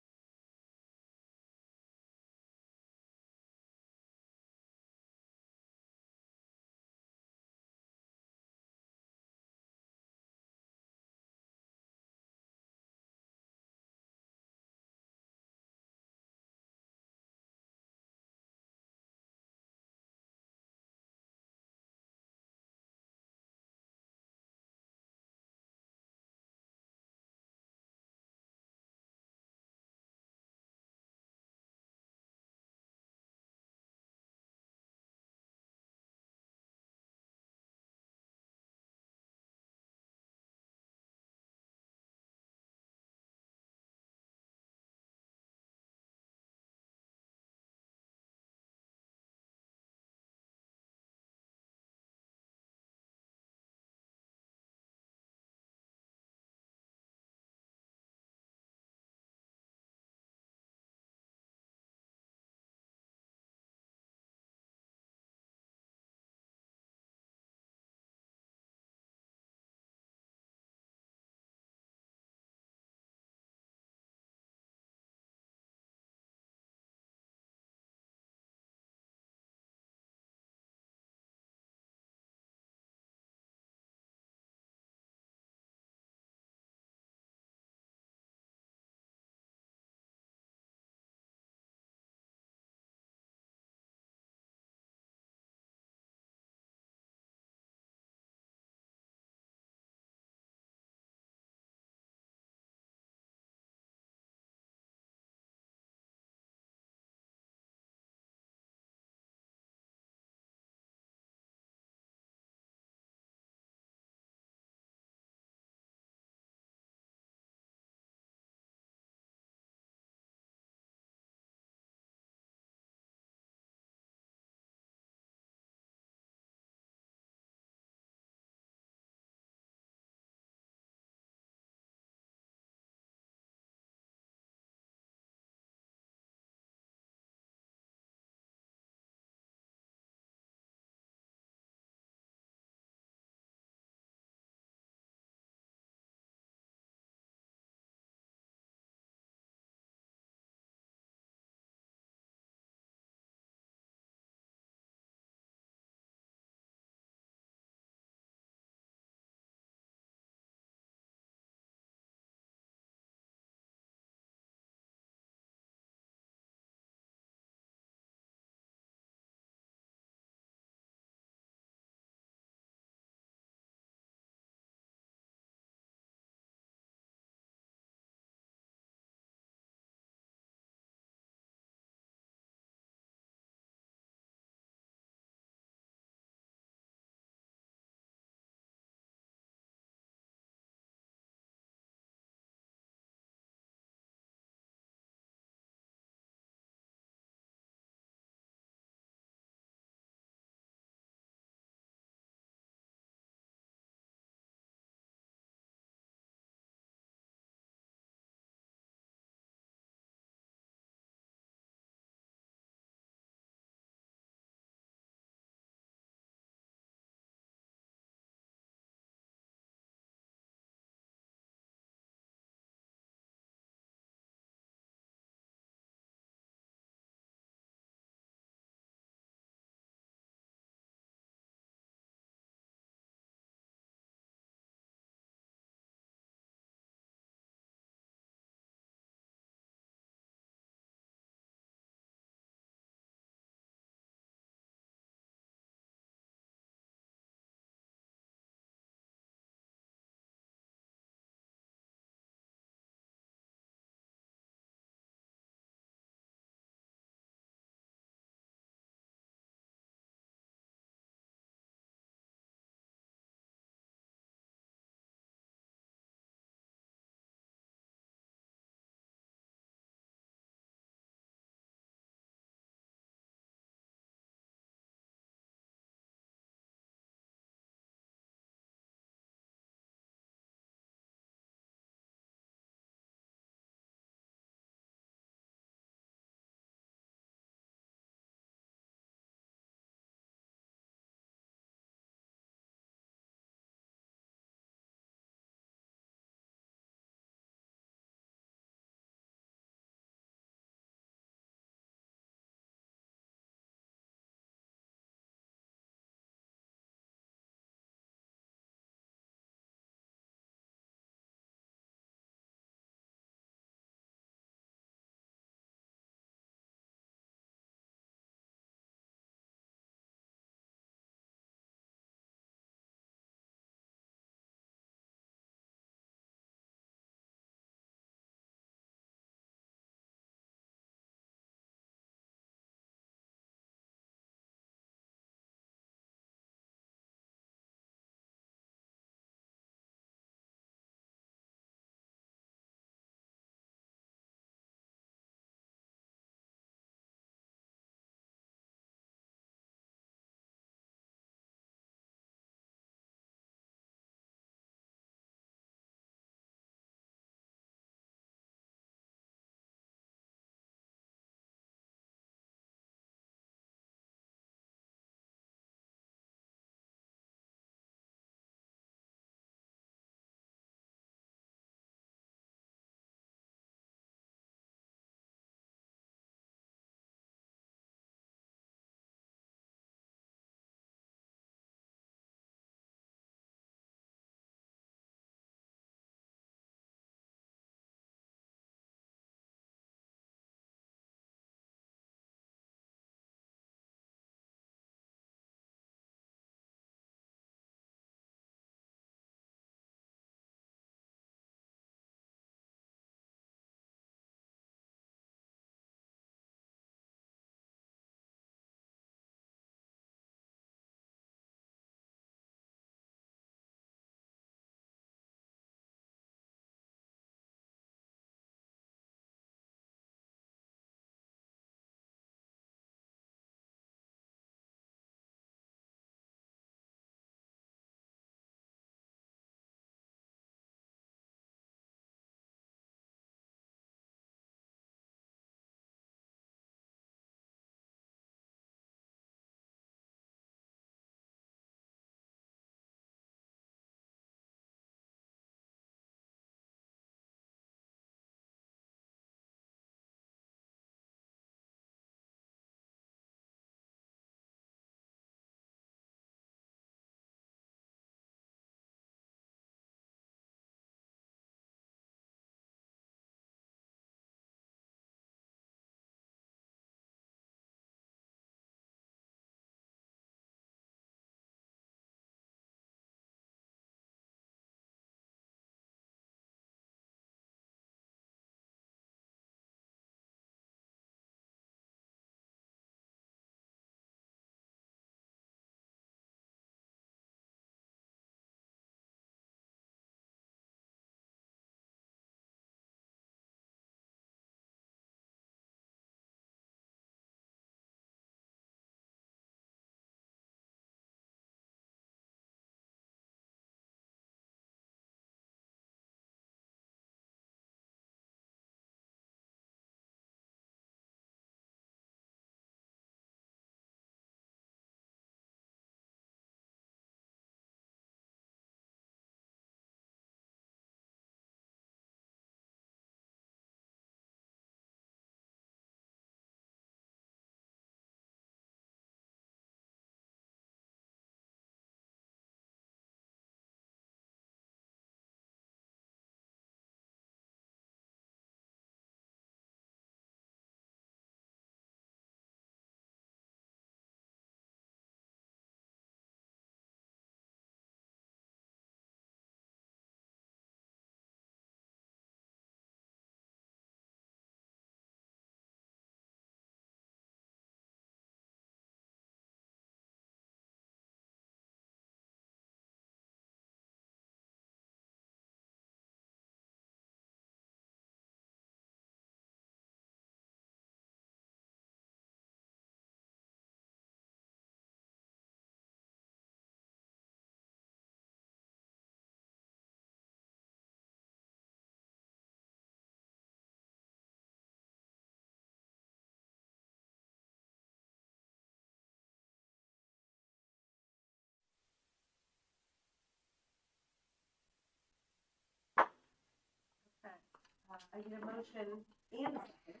I need a motion and a second.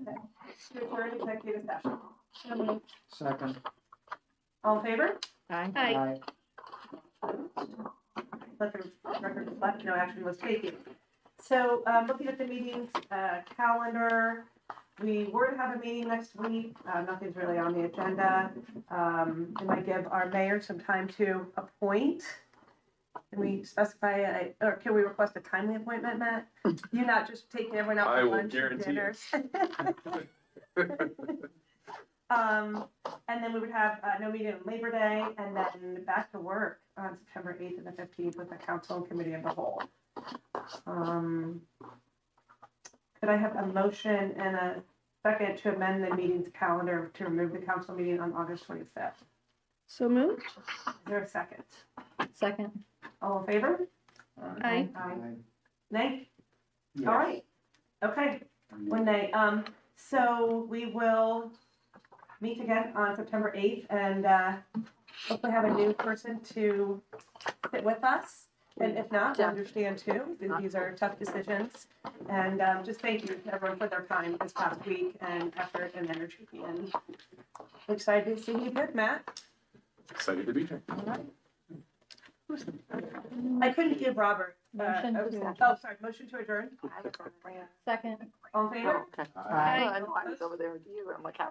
Okay. To adjourn executive session. Second. All in favor? Aye. Aye. Let the record reflect, no action was taken. So, looking at the meetings, calendar, we were to have a meeting next week, nothing's really on the agenda. It might give our mayor some time to appoint. Can we specify, or can we request a timely appointment, Matt? You not just taking everyone out I for will lunch and guarantee it. dinners. And then we would have no meeting on Labor Day, and then back to work on September 8th and the 15th with the council and committee of the whole. Could I have a motion and a second to amend the meeting's calendar to remove the council meeting on August 25th? So moved. Is there a second? Second. All in favor? Aye. Aye. Nay? Yes. All right, okay, one nay. So we will meet again on September 8th and hopefully have a new person to sit with us. And if not, we understand too, these are tough decisions. And just thank you to everyone for their time this past week and effort and energy. And excited to see you good, Matt. Excited to be here. All right. I couldn't give Robert. Motion to oh, sorry, motion to adjourn. Second. All in favor? Okay. Aye. I know, I was over there with you, I'm like, how do I